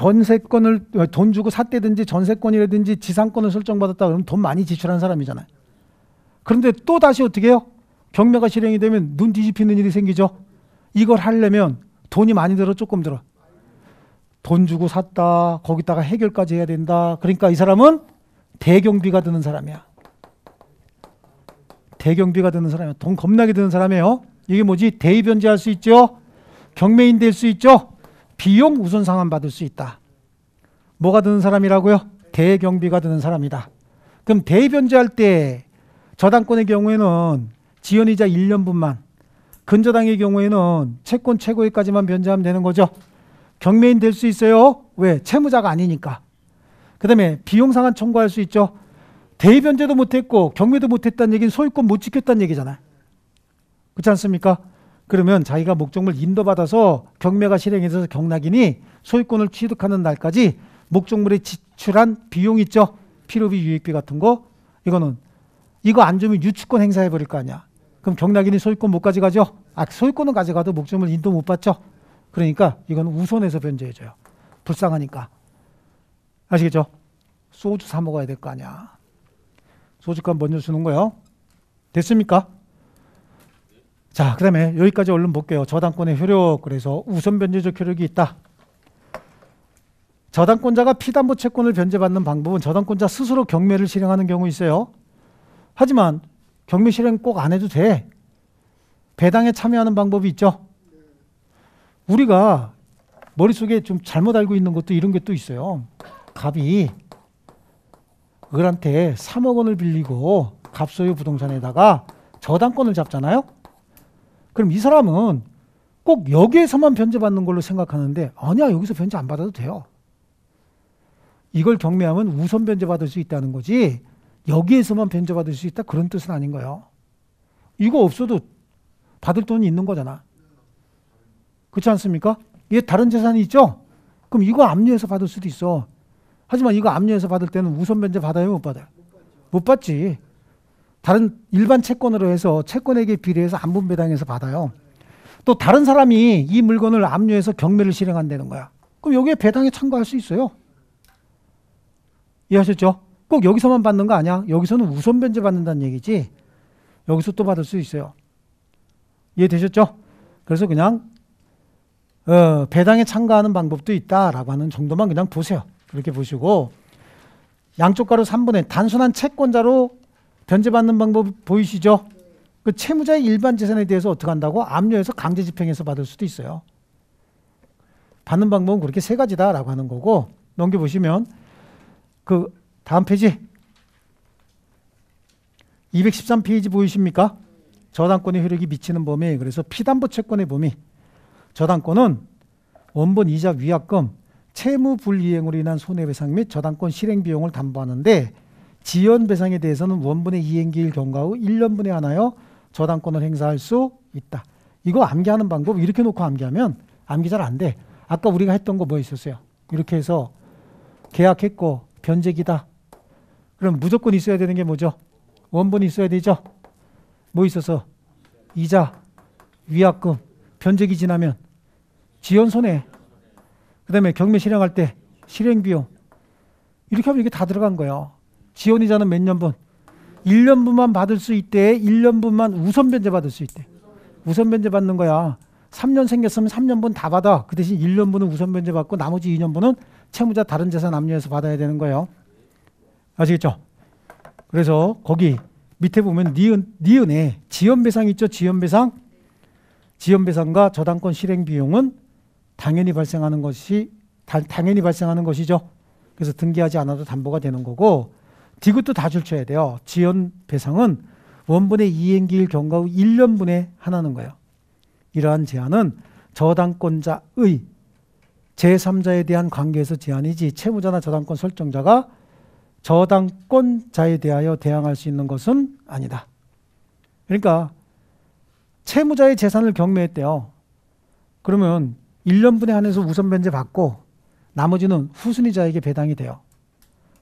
샀다든지 전세권이라든지 지상권을 설정받았다 그러면 돈 많이 지출한 사람이잖아요. 그런데 또 다시 어떻게 해요? 경매가 실행이 되면 눈 뒤집히는 일이 생기죠. 이걸 하려면 돈이 많이 들어 조금 들어. 돈 주고 샀다. 거기다가 해결까지 해야 된다. 그러니까 이 사람은 대경비가 드는 사람이야. 대경비가 드는 사람이야. 돈 겁나게 드는 사람이에요. 이게 뭐지? 대의 변제할 수 있죠. 경매인 될 수 있죠. 비용 우선 상환 받을 수 있다. 뭐가 드는 사람이라고요? 대경비가 드는 사람이다. 그럼 대의 변제할 때 저당권의 경우에는 지연이자 1년분만, 근저당의 경우에는 채권 최고액까지만 변제하면 되는 거죠. 경매인 될 수 있어요. 왜? 채무자가 아니니까. 그 다음에 비용 상환 청구할 수 있죠. 대의 변제도 못했고 경매도 못했다는 얘기는 소유권 못 지켰다는 얘기잖아요. 그렇지 않습니까? 그러면 자기가 목적물 인도받아서 경매가 실행해서 경락인이 소유권을 취득하는 날까지 목적물에 지출한 비용 있죠. 필요비, 유익비 같은 거. 이거 안 주면 유치권 행사해 버릴 거 아니야. 그럼 경락인이 소유권 못 가져가죠. 소유권은 가져가도 목적물 인도 못 받죠. 그러니까 이건 우선해서 변제해줘요. 불쌍하니까. 아시겠죠? 소주 사 먹어야 될 거 아니야. 소주값 먼저 주는 거예요. 됐습니까? 자, 그 다음에 여기까지 얼른 볼게요. 저당권의 효력. 그래서 우선 변제적 효력이 있다. 저당권자가 피담보 채권을 변제받는 방법은 저당권자 스스로 경매를 실행하는 경우 있어요. 하지만 경매 실행 꼭 안 해도 돼. 배당에 참여하는 방법이 있죠. 우리가 머릿속에 좀 잘못 알고 있는 것도 이런 게 또 있어요. 갑이 을한테 3억 원을 빌리고 갑소유 부동산에다가 저당권을 잡잖아요. 그럼 이 사람은 꼭 여기에서만 변제받는 걸로 생각하는데 아니야, 여기서 변제 안 받아도 돼요. 이걸 경매하면 우선 변제받을 수 있다는 거지 여기에서만 변제받을 수 있다 그런 뜻은 아닌 거예요. 이거 없어도 받을 돈이 있는 거잖아. 그렇지 않습니까? 이게 다른 재산이 있죠? 그럼 이거 압류해서 받을 수도 있어. 하지만 이거 압류해서 받을 때는 우선 변제 받아요, 못 받아요? 못 받지. 다른 일반 채권으로 해서 채권액에 비례해서 안분 배당해서 받아요. 또 다른 사람이 이 물건을 압류해서 경매를 실행한다는 거야. 그럼 여기에 배당에 참가할 수 있어요. 이해하셨죠? 꼭 여기서만 받는 거 아니야. 여기서는 우선 변제 받는다는 얘기지. 여기서 또 받을 수 있어요. 이해되셨죠? 그래서 그냥 배당에 참가하는 방법도 있다라고 하는 정도만 그냥 보세요. 그렇게 보시고 양쪽 가로 3분의 단순한 채권자로 변제받는 방법 보이시죠? 그 채무자의 일반 재산에 대해서 어떻게 한다고? 압류해서 강제 집행해서 받을 수도 있어요. 받는 방법은 그렇게 세 가지다라고 하는 거고 넘겨보시면 그 다음 페이지 213페이지 보이십니까? 저당권의 효력이 미치는 범위. 그래서 피담보 채권의 범위. 저당권은 원본 이자 위약금 채무 불이행으로 인한 손해배상 및 저당권 실행 비용을 담보하는데 지연 배상에 대해서는 원본의 이행기일 경과 후 1년분에 하나여 저당권을 행사할 수 있다. 이거 암기하는 방법 이렇게 놓고 암기하면 암기 잘 안 돼. 아까 우리가 했던 거 뭐 있었어요? 이렇게 해서 계약했고 변제기다. 그럼 무조건 있어야 되는 게 뭐죠? 원본이 있어야 되죠. 뭐 있어서? 이자, 위약금, 변제기 지나면 지연 손해. 그 다음에 경매 실행할 때 실행비용. 이렇게 하면 이게 다 들어간 거예요. 지연이자는 몇 년분? 1년분만 받을 수 있대. 1년분만 우선 변제 받을 수 있대. 우선 변제 받는 거야. 3년 생겼으면 3년분 다 받아. 그 대신 1년분은 우선 변제 받고 나머지 2년분은 채무자 다른 재산 압류해서 받아야 되는 거예요. 아시겠죠? 그래서 거기 밑에 보면 니은에 지연배상 있죠? 지연배상. 지연배상과 저당권 실행 비용은 당연히 발생하는 것이죠. 그래서 등기하지 않아도 담보가 되는 거고, 디귿도 다 줄쳐야 돼요. 지연배상은 원본의 이행기일 경과 후 1년분에 하나는 거예요. 이러한 제한은 저당권자의 제3자에 대한 관계에서 제한이지, 채무자나 저당권 설정자가 저당권자에 대하여 대항할 수 있는 것은 아니다. 그러니까 채무자의 재산을 경매했대요. 그러면 1년분에 한해서 우선 변제 받고 나머지는 후순위자에게 배당이 돼요.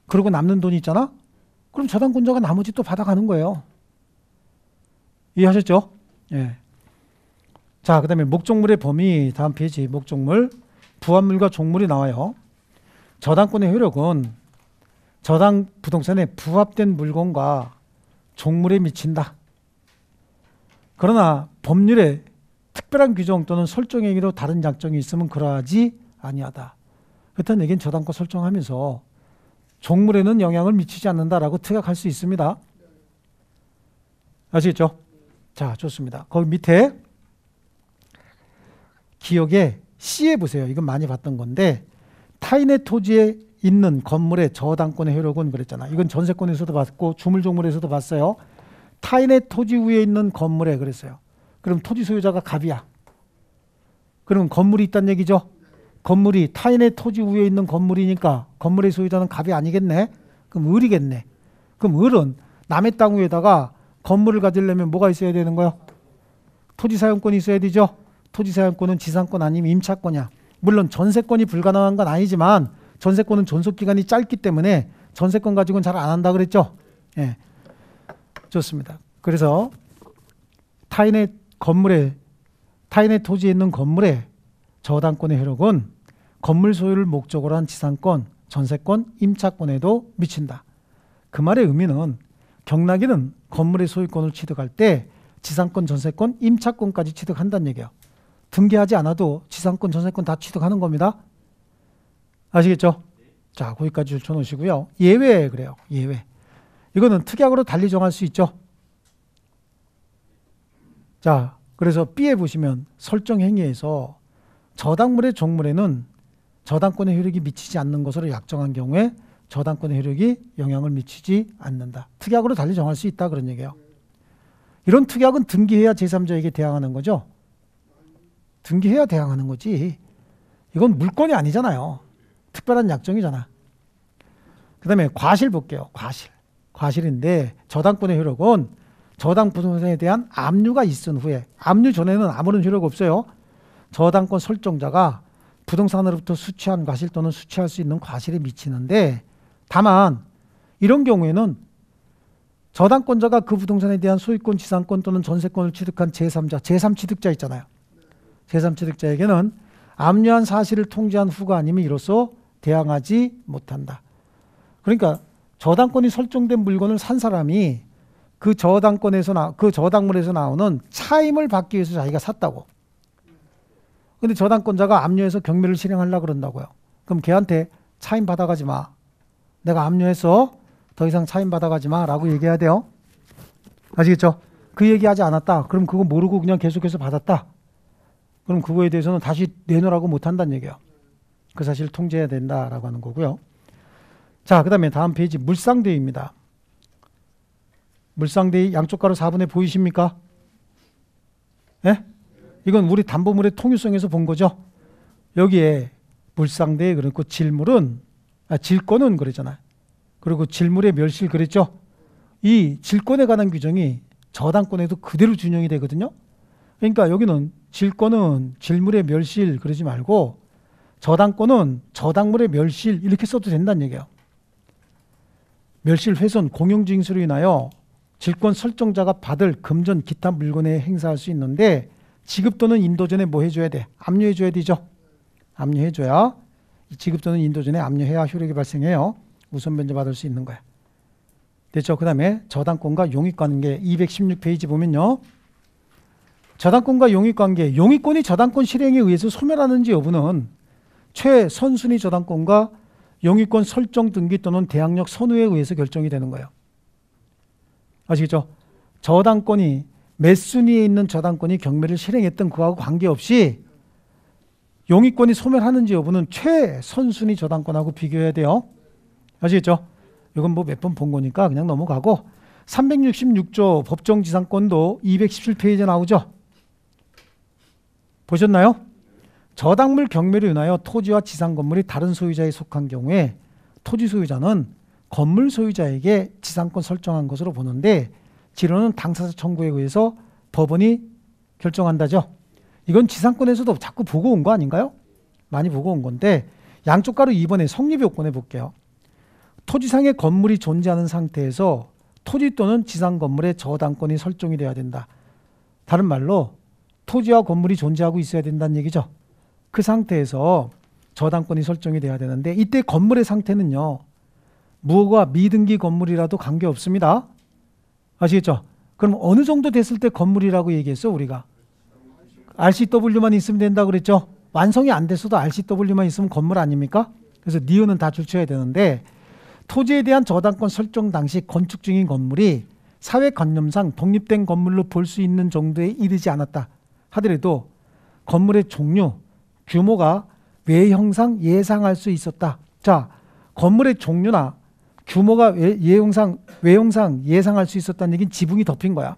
그리고 남는 돈이 있잖아? 그럼 저당권자가 나머지 또 받아가는 거예요. 이해하셨죠? 예. 자, 그 다음에 목적물의 범위, 다음 페이지 목적물, 부합물과 종물이 나와요. 저당권의 효력은 저당 부동산에 부합된 물건과 종물에 미친다. 그러나 법률에 특별한 규정 또는 설정 행위로 다른 약정이 있으면 그러하지 아니하다. 그렇다는 얘기는 저당권 설정하면서 종물에는 영향을 미치지 않는다라고 특약할 수 있습니다. 아시겠죠? 자, 좋습니다. 거기 밑에 기억에 C에 보세요. 이건 많이 봤던 건데, 타인의 토지에 있는 건물의 저당권의 효력은 그랬잖아. 이건 전세권에서도 봤고 주물종물에서도 봤어요. 타인의 토지 위에 있는 건물에 그랬어요. 그럼 토지 소유자가 갑이야. 그러면 건물이 있다는 얘기죠. 건물이 타인의 토지 위에 있는 건물이니까 건물의 소유자는 갑이 아니겠네. 그럼 을이겠네. 그럼 을은 남의 땅 위에다가 건물을 가지려면 뭐가 있어야 되는 거야? 토지 사용권이 있어야 되죠. 토지 사용권은 지상권 아니면 임차권이야. 물론 전세권이 불가능한 건 아니지만 전세권은 존속기간이 짧기 때문에 전세권 가지고는 잘 안 한다 그랬죠. 예. 좋습니다. 그래서 타인의 토지에 있는 건물의 저당권의 효력은 건물 소유를 목적으로 한 지상권, 전세권, 임차권에도 미친다. 그 말의 의미는 경락인은 건물의 소유권을 취득할 때 지상권, 전세권, 임차권까지 취득한다는 얘기예요. 등기하지 않아도 지상권, 전세권 다 취득하는 겁니다. 아시겠죠? 자, 거기까지 줄쳐놓으시고요. 예외 그래요. 예외. 이거는 특약으로 달리 정할 수 있죠. 자, 그래서 B에 보시면 설정 행위에서 저당물의 종물에는 저당권의 효력이 미치지 않는 것으로 약정한 경우에 저당권의 효력이 영향을 미치지 않는다. 특약으로 달리 정할 수 있다 그런 얘기예요. 이런 특약은 등기해야 제3자에게 대항하는 거죠. 등기해야 대항하는 거지. 이건 물건이 아니잖아요. 특별한 약정이잖아. 그 다음에 과실 볼게요. 과실인데 저당권의 효력은 저당 부동산에 대한 압류가 있은 후에, 압류 전에는 아무런 효력 없어요. 저당권 설정자가 부동산으로부터 수취한 과실 또는 수취할 수 있는 과실에 미치는데, 다만 이런 경우에는 저당권자가 그 부동산에 대한 소유권, 지상권 또는 전세권을 취득한 제3자, 제3취득자 있잖아요. 제3취득자에게는 압류한 사실을 통지한 후가 아니면 이로써 대항하지 못한다. 그러니까 저당권이 설정된 물건을 산 사람이 그 저당물에서 나오는 차임을 받기 위해서 자기가 샀다고. 근데 저당권자가 압류해서 경매를 실행하려고 그런다고요. 그럼 걔한테 차임 받아가지 마. 내가 압류해서 더 이상 차임 받아가지 마 라고 얘기해야 돼요. 아시겠죠? 그 얘기하지 않았다. 그럼 그거 모르고 그냥 계속해서 받았다. 그럼 그거에 대해서는 다시 내놓으라고 못한다는 얘기예요. 그 사실을 통제해야 된다라고 하는 거고요. 자, 그 다음에 다음 페이지 물상대입니다. 물상대의 양쪽 가로 4분의 보이십니까? 예? 이건 우리 담보물의 통유성에서 본 거죠. 여기에 물상대 그리고 질권은 그랬잖아요. 그리고 질물의 멸실 그랬죠. 이 질권에 관한 규정이 저당권에도 그대로 준용이 되거든요. 그러니까 여기는 질권은 질물의 멸실 그러지 말고 저당권은 저당물의 멸실 이렇게 써도 된다는 얘기예요. 멸실 훼손 공용징수로 인하여 질권 설정자가 받을 금전 기타 물건에 행사할 수 있는데 지급 또는 인도 전에 뭐 해줘야 돼? 압류해줘야 되죠. 압류해줘야 지급 또는 인도 전에 압류해야 효력이 발생해요. 우선 변제 받을 수 있는 거야. 됐죠? 그 다음에 저당권과 용익관계 216페이지 보면요. 저당권과 용익관계, 용익권이 저당권 실행에 의해서 소멸하는지 여부는 최선순위 저당권과 용익권 설정 등기 또는 대항력 선후에 의해서 결정이 되는 거예요. 아시겠죠? 저당권이 몇 순위에 있는 저당권이 경매를 실행했던 그하고 관계없이 용익권이 소멸하는지 여부는 최선순위 저당권하고 비교해야 돼요. 아시겠죠? 이건 뭐 몇 번 본 거니까 그냥 넘어가고 366조 법정지상권도 217페이지에 나오죠. 보셨나요? 저당물 경매로 인하여 토지와 지상 건물이 다른 소유자에 속한 경우에 토지 소유자는 건물 소유자에게 지상권 설정한 것으로 보는데 지로는 당사자 청구에 의해서 법원이 결정한다죠. 이건 지상권에서도 자꾸 보고 온 거 아닌가요? 많이 보고 온 건데 양쪽 가로 2번에 성립 요건에 볼게요. 토지상의 건물이 존재하는 상태에서 토지 또는 지상 건물의 저당권이 설정이 돼야 된다. 다른 말로 토지와 건물이 존재하고 있어야 된다는 얘기죠. 그 상태에서 저당권이 설정이 돼야 되는데 이때 건물의 상태는요. 무허가 미등기 건물이라도 관계없습니다. 아시겠죠? 그럼 어느 정도 됐을 때 건물이라고 얘기했어 우리가? RCW만 있으면 된다고 그랬죠? 완성이 안 됐어도 RCW만 있으면 건물 아닙니까? 그래서 니은은 다 줄쳐야 되는데 토지에 대한 저당권 설정 당시 건축 중인 건물이 사회관념상 독립된 건물로 볼 수 있는 정도에 이르지 않았다 하더라도 건물의 종류, 규모가 외형상 예상할 수 있었다. 자, 건물의 종류나 규모가 외형상 예상할 수 있었다는 얘기는 지붕이 덮인 거야.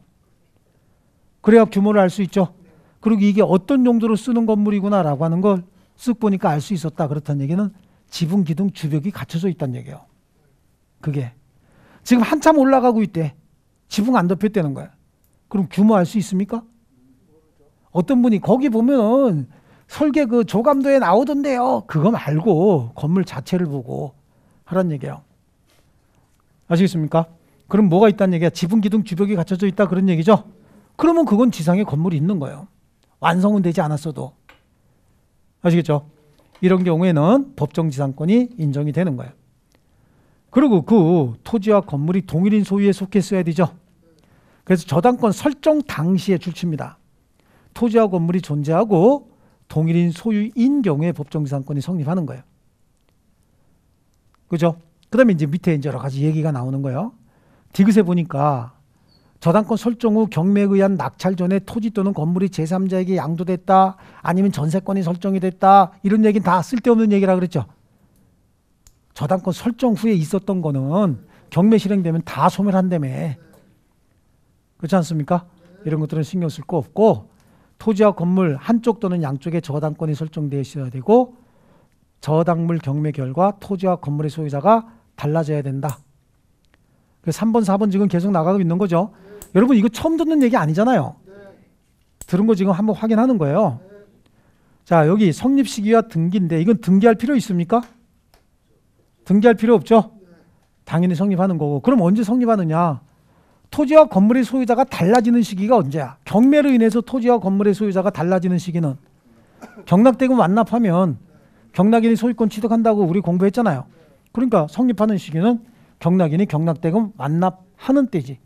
그래야 규모를 알 수 있죠. 그리고 이게 어떤 용도로 쓰는 건물이구나 라고 하는 걸 쓱 보니까 알 수 있었다. 그렇다는 얘기는 지붕, 기둥, 주벽이 갖춰져 있다는 얘기예요. 그게 지금 한참 올라가고 있대. 지붕 안 덮였다는 거야. 그럼 규모 알 수 있습니까? 어떤 분이 거기 보면은 설계 그 조감도에 나오던데요. 그거 말고 건물 자체를 보고 하란 얘기예요. 아시겠습니까? 그럼 뭐가 있다는 얘기야? 지붕, 기둥, 주벽이 갖춰져 있다 그런 얘기죠. 그러면 그건 지상에 건물이 있는 거예요. 완성은 되지 않았어도. 아시겠죠? 이런 경우에는 법정지상권이 인정이 되는 거예요. 그리고 그 토지와 건물이 동일인 소유에 속했어야 되죠. 그래서 저당권 설정 당시에 출치입니다. 토지와 건물이 존재하고 동일인 소유인 경우에 법정지상권이 성립하는 거예요. 그죠? 그 다음에 이제 밑에 이제 여러 가지 얘기가 나오는 거예요. 디귿에 보니까 저당권 설정 후 경매에 의한 낙찰 전에 토지 또는 건물이 제3자에게 양도됐다 아니면 전세권이 설정이 됐다 이런 얘기는 다 쓸데없는 얘기라 그랬죠. 저당권 설정 후에 있었던 거는 경매 실행되면 다 소멸한다며. 그렇지 않습니까? 이런 것들은 신경 쓸 거 없고 토지와 건물 한쪽 또는 양쪽에 저당권이 설정되어 있어야 되고 저당물 경매 결과 토지와 건물의 소유자가 달라져야 된다. 그래서 3번, 4번 지금 계속 나가고 있는 거죠. 여러분 이거 처음 듣는 얘기 아니잖아요. 들은 거 지금 한번 확인하는 거예요. 자, 여기 성립 시기와 등기인데 이건 등기할 필요 있습니까? 등기할 필요 없죠? 당연히 성립하는 거고. 그럼 언제 성립하느냐? 토지와 건물의 소유자가 달라지는 시기가 언제야? 경매로 인해서 토지와 건물의 소유자가 달라지는 시기는 경락대금 완납하면 경락인이 소유권 취득한다고 우리 공부했잖아요. 그러니까 성립하는 시기는 경락인이 경락대금 완납하는 때지.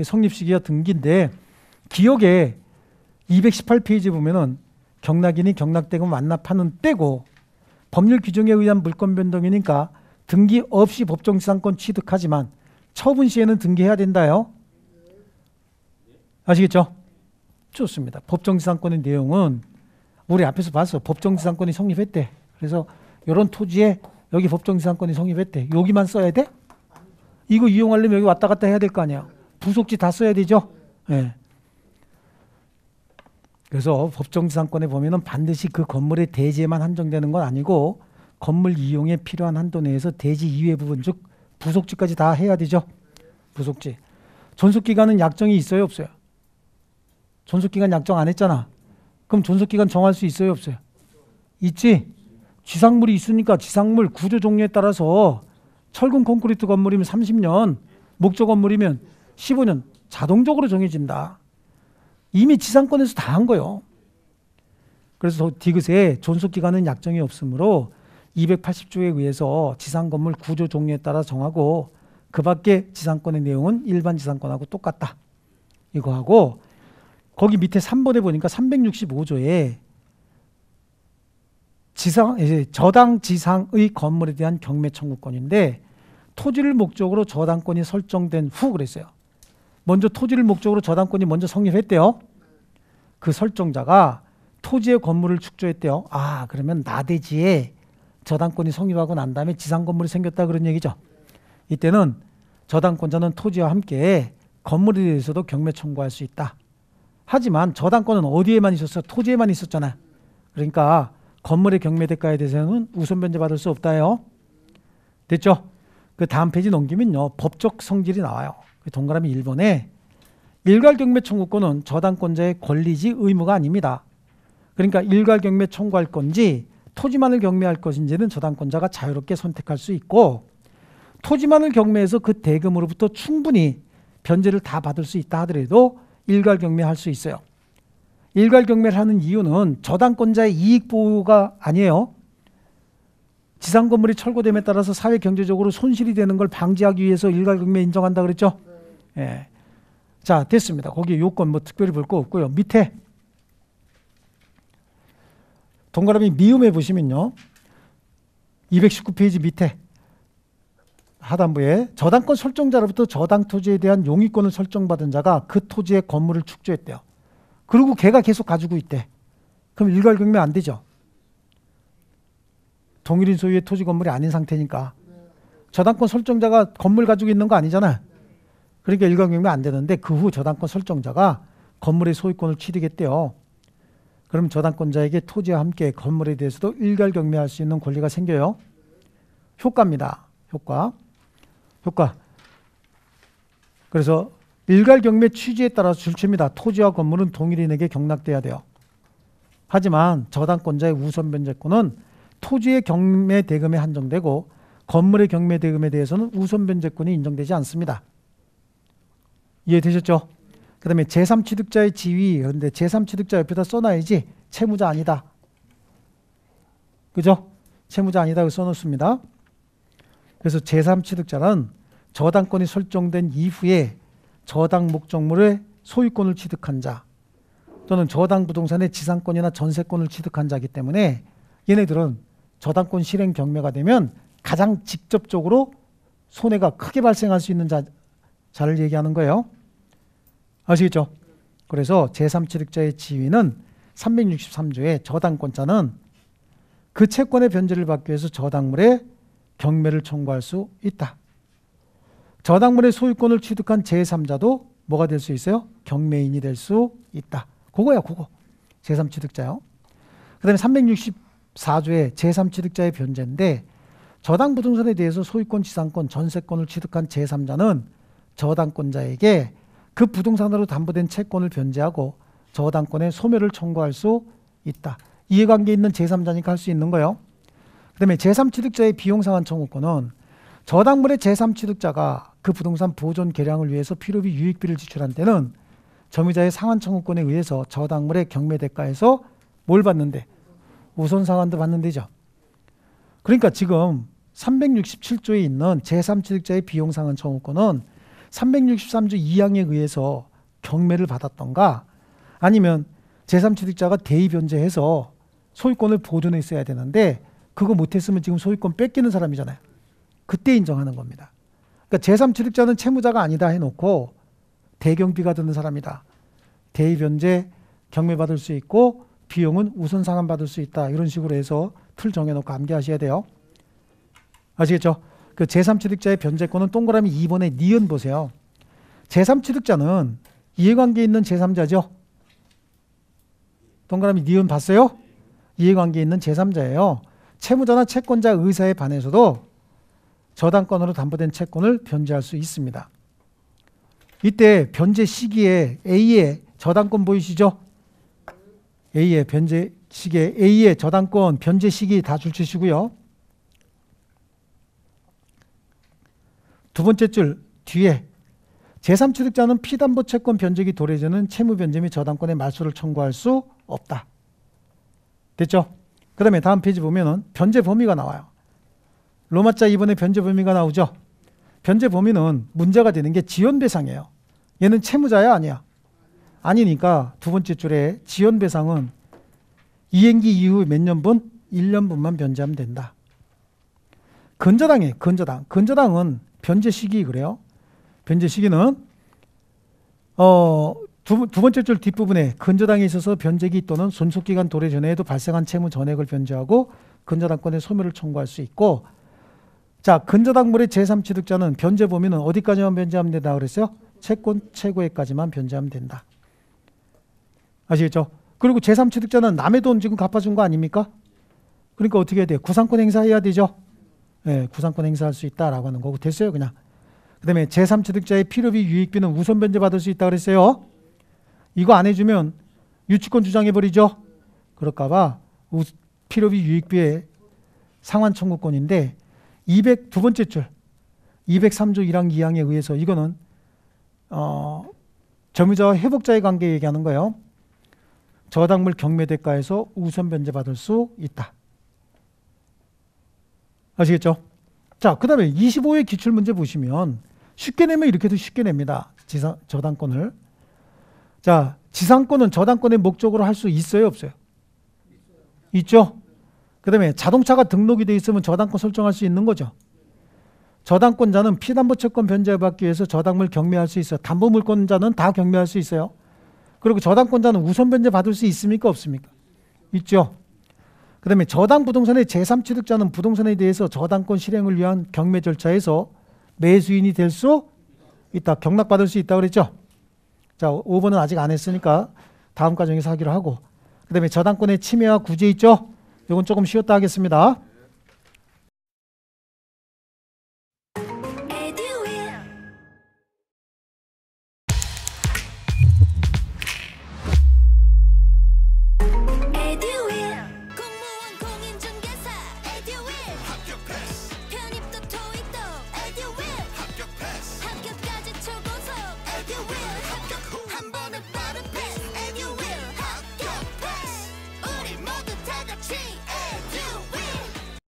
성립 시기와 등기인데 기억에 218페이지 보면은 경락인이 경락대금 완납하는 때고 법률 규정에 의한 물권 변동이니까 등기 없이 법정지상권 취득하지만 처분 시에는 등기해야 된다요. 아시겠죠? 좋습니다. 법정지상권의 내용은 우리 앞에서 봤어. 법정지상권이 성립했대. 그래서 이런 토지에 여기 법정지상권이 성립했대. 여기만 써야 돼? 이거 이용하려면 여기 왔다 갔다 해야 될 거 아니야. 부속지 다 써야 되죠? 네. 그래서 법정지상권에 보면은 반드시 그 건물의 대지에만 한정되는 건 아니고 건물 이용에 필요한 한도 내에서 대지 이외 부분 즉 부속지까지 다 해야 되죠. 부속지. 존속기간은 약정이 있어요, 없어요? 존속기간 약정 안 했잖아. 그럼 존속기간 정할 수 있어요, 없어요? 있지. 지상물이 있으니까 지상물 구조 종류에 따라서 철근 콘크리트 건물이면 30년, 목조 건물이면 15년 자동적으로 정해진다. 이미 지상권에서 다 한 거예요. 그래서 디귿에 존속기간은 약정이 없으므로 280조에 의해서 지상건물 구조 종류에 따라 정하고 그 밖에 지상권의 내용은 일반 지상권하고 똑같다. 이거하고 거기 밑에 3번에 보니까 365조에 저당 지상의 건물에 대한 경매 청구권인데 토지를 목적으로 저당권이 설정된 후 그랬어요. 먼저 토지를 목적으로 저당권이 먼저 성립했대요. 그 설정자가 토지의 건물을 축조했대요. 아, 그러면 나대지에 저당권이 성립하고 난 다음에 지상 건물이 생겼다 그런 얘기죠. 이때는 저당권자는 토지와 함께 건물에 대해서도 경매 청구할 수 있다. 하지만 저당권은 어디에만 있었어? 토지에만 있었잖아. 그러니까 건물의 경매 대가에 대해서는 우선 변제 받을 수 없다요. 됐죠? 그 다음 페이지 넘기면요. 법적 성질이 나와요. 동그라미 1번에 일괄 경매 청구권은 저당권자의 권리지 의무가 아닙니다. 그러니까 일괄 경매 청구할 건지 토지만을 경매할 것인지는 저당권자가 자유롭게 선택할 수 있고 토지만을 경매해서 그 대금으로부터 충분히 변제를 다 받을 수 있다 하더라도 일괄 경매할 수 있어요. 일괄 경매를 하는 이유는 저당권자의 이익 보호가 아니에요. 지상 건물이 철거됨에 따라서 사회 경제적으로 손실이 되는 걸 방지하기 위해서 일괄 경매 인정한다 그랬죠? 예. 자, 됐습니다. 거기 요건 뭐 특별히 볼 거 없고요. 밑에 동그라미 미음에 보시면요. 219페이지 밑에 하단부에 저당권 설정자로부터 저당 토지에 대한 용의권을 설정받은 자가 그 토지의 건물을 축조했대요. 그리고 걔가 계속 가지고 있대. 그럼 일괄 경매 안 되죠. 동일인 소유의 토지 건물이 아닌 상태니까. 저당권 설정자가 건물 가지고 있는 거 아니잖아. 그러니까 일괄 경매 안 되는데 그 후 저당권 설정자가 건물의 소유권을 취득했대요. 그럼 저당권자에게 토지와 함께 건물에 대해서도 일괄 경매할 수 있는 권리가 생겨요. 효과입니다. 효과. 그래서 일괄 경매 취지에 따라서 줄칩니다. 토지와 건물은 동일인에게 경락돼야 돼요. 하지만 저당권자의 우선 변제권은 토지의 경매 대금에 한정되고 건물의 경매 대금에 대해서는 우선 변제권이 인정되지 않습니다. 이해되셨죠? 그 다음에 제3취득자의 지위. 그런데 제3취득자 옆에다 써놔야지 채무자 아니다. 그죠? 채무자 아니다 써놓습니다. 그래서 제3취득자는 저당권이 설정된 이후에 저당 목적물의 소유권을 취득한 자 또는 저당 부동산의 지상권이나 전세권을 취득한 자이기 때문에 얘네들은 저당권 실행 경매가 되면 가장 직접적으로 손해가 크게 발생할 수 있는 자를 얘기하는 거예요. 아시겠죠? 그래서 제3취득자의 지위는 363조의 저당권자는 그 채권의 변제를 받기 위해서 저당물에 경매를 청구할 수 있다. 저당물의 소유권을 취득한 제3자도 뭐가 될 수 있어요? 경매인이 될 수 있다. 그거야, 그거. 제3취득자요. 그 다음에 364조의 제3취득자의 변제인데 저당 부동산에 대해서 소유권, 지상권, 전세권을 취득한 제3자는 저당권자에게 그 부동산으로 담보된 채권을 변제하고 저당권의 소멸을 청구할 수 있다. 이해관계 있는 제3자니까 할 수 있는 거예요. 그 다음에 제3취득자의 비용상환 청구권은 저당물의 제3취득자가 그 부동산 보존 개량을 위해서 필요비 유익비를 지출한 때는 점유자의 상환 청구권에 의해서 저당물의 경매 대가에서 뭘 받는데? 우선 상환도 받는 데죠. 그러니까 지금 367조에 있는 제3취득자의 비용상환 청구권은 363조 2항에 의해서 경매를 받았던가 아니면 제3취득자가 대의 변제해서 소유권을 보존했어야 되는데 그거 못했으면 지금 소유권 뺏기는 사람이잖아요. 그때 인정하는 겁니다. 그러니까 제3취득자는 채무자가 아니다 해놓고 대경비가 드는 사람이다. 대의 변제 경매받을 수 있고 비용은 우선 상환받을 수 있다. 이런 식으로 해서 틀 정해놓고 암기하셔야 돼요. 아시겠죠? 그 제3취득자의 변제권은 동그라미 2번에 니은 보세요. 제3취득자는 이해관계 있는 제3자죠. 동그라미 니은 봤어요? 이해관계에 있는 제3자예요. 채무자나 채권자 의사에 반해서도 저당권으로 담보된 채권을 변제할 수 있습니다. 이때 변제 시기에 A의 저당권 보이시죠? A의 변제 시기에 A의 저당권 변제 시기 다 줄치시고요. 두 번째 줄 뒤에 제3취득자는 피담보 채권 변제기 도래전은 채무 변제 및 저당권의 말소를 청구할 수 없다. 됐죠? 그 다음에 다음 페이지 보면은 변제 범위가 나와요. 로마자 2번에 변제 범위가 나오죠? 변제 범위는 문제가 되는 게 지연배상이에요. 얘는 채무자야 아니야? 아니니까 두 번째 줄에 지연배상은 이행기 이후 몇 년분? 1년분만 변제하면 된다. 근저당이에요. 근저당. 근저당은 변제 시기 그래요. 변제 시기는 두 번째 줄 뒷부분에 근저당에 있어서 변제기 또는 존속기간 도래 전에도 발생한 채무 전액을 변제하고 근저당권의 소멸을 청구할 수 있고, 자, 근저당물의 제3취득자는 변제 범위는 어디까지만 변제하면 된다 그랬어요? 채권 최고액까지만 변제하면 된다. 아시겠죠? 그리고 제3취득자는 남의 돈 지금 갚아준 거 아닙니까? 그러니까 어떻게 해야 돼요? 구상권 행사해야 되죠? 네, 구상권 행사할 수 있다라고 하는 거고 됐어요 그냥. 그 다음에 제3취득자의 필요비 유익비는 우선 변제 받을 수 있다 그랬어요. 이거 안 해주면 유치권 주장해버리죠. 그럴까봐 필요비 유익비의 상환 청구권인데 두 번째 줄 203조 1항 2항에 의해서 이거는 점유자와 회복자의 관계 얘기하는 거예요. 저당물 경매대가에서 우선 변제 받을 수 있다. 아시겠죠? 자, 그 다음에 25회 기출문제 보시면 쉽게 내면 이렇게도 쉽게 냅니다. 저당권을. 자, 지상권은 저당권의 목적으로 할 수 있어요 없어요? 있죠? 그 다음에 자동차가 등록이 돼 있으면 저당권 설정할 수 있는 거죠. 저당권자는 피담보채권 변제받기 위해서 저당물 경매할 수 있어요. 담보물권자는 다 경매할 수 있어요. 그리고 저당권자는 우선 변제 받을 수 있습니까 없습니까? 있죠. 그 다음에 저당 부동산의 제3취득자는 부동산에 대해서 저당권 실행을 위한 경매 절차에서 매수인이 될 수 있다. 경락받을 수 있다 그랬죠. 자, 5번은 아직 안 했으니까 다음 과정에서 하기로 하고, 그 다음에 저당권의 침해와 구제 있죠. 이건 조금 쉬웠다 하겠습니다.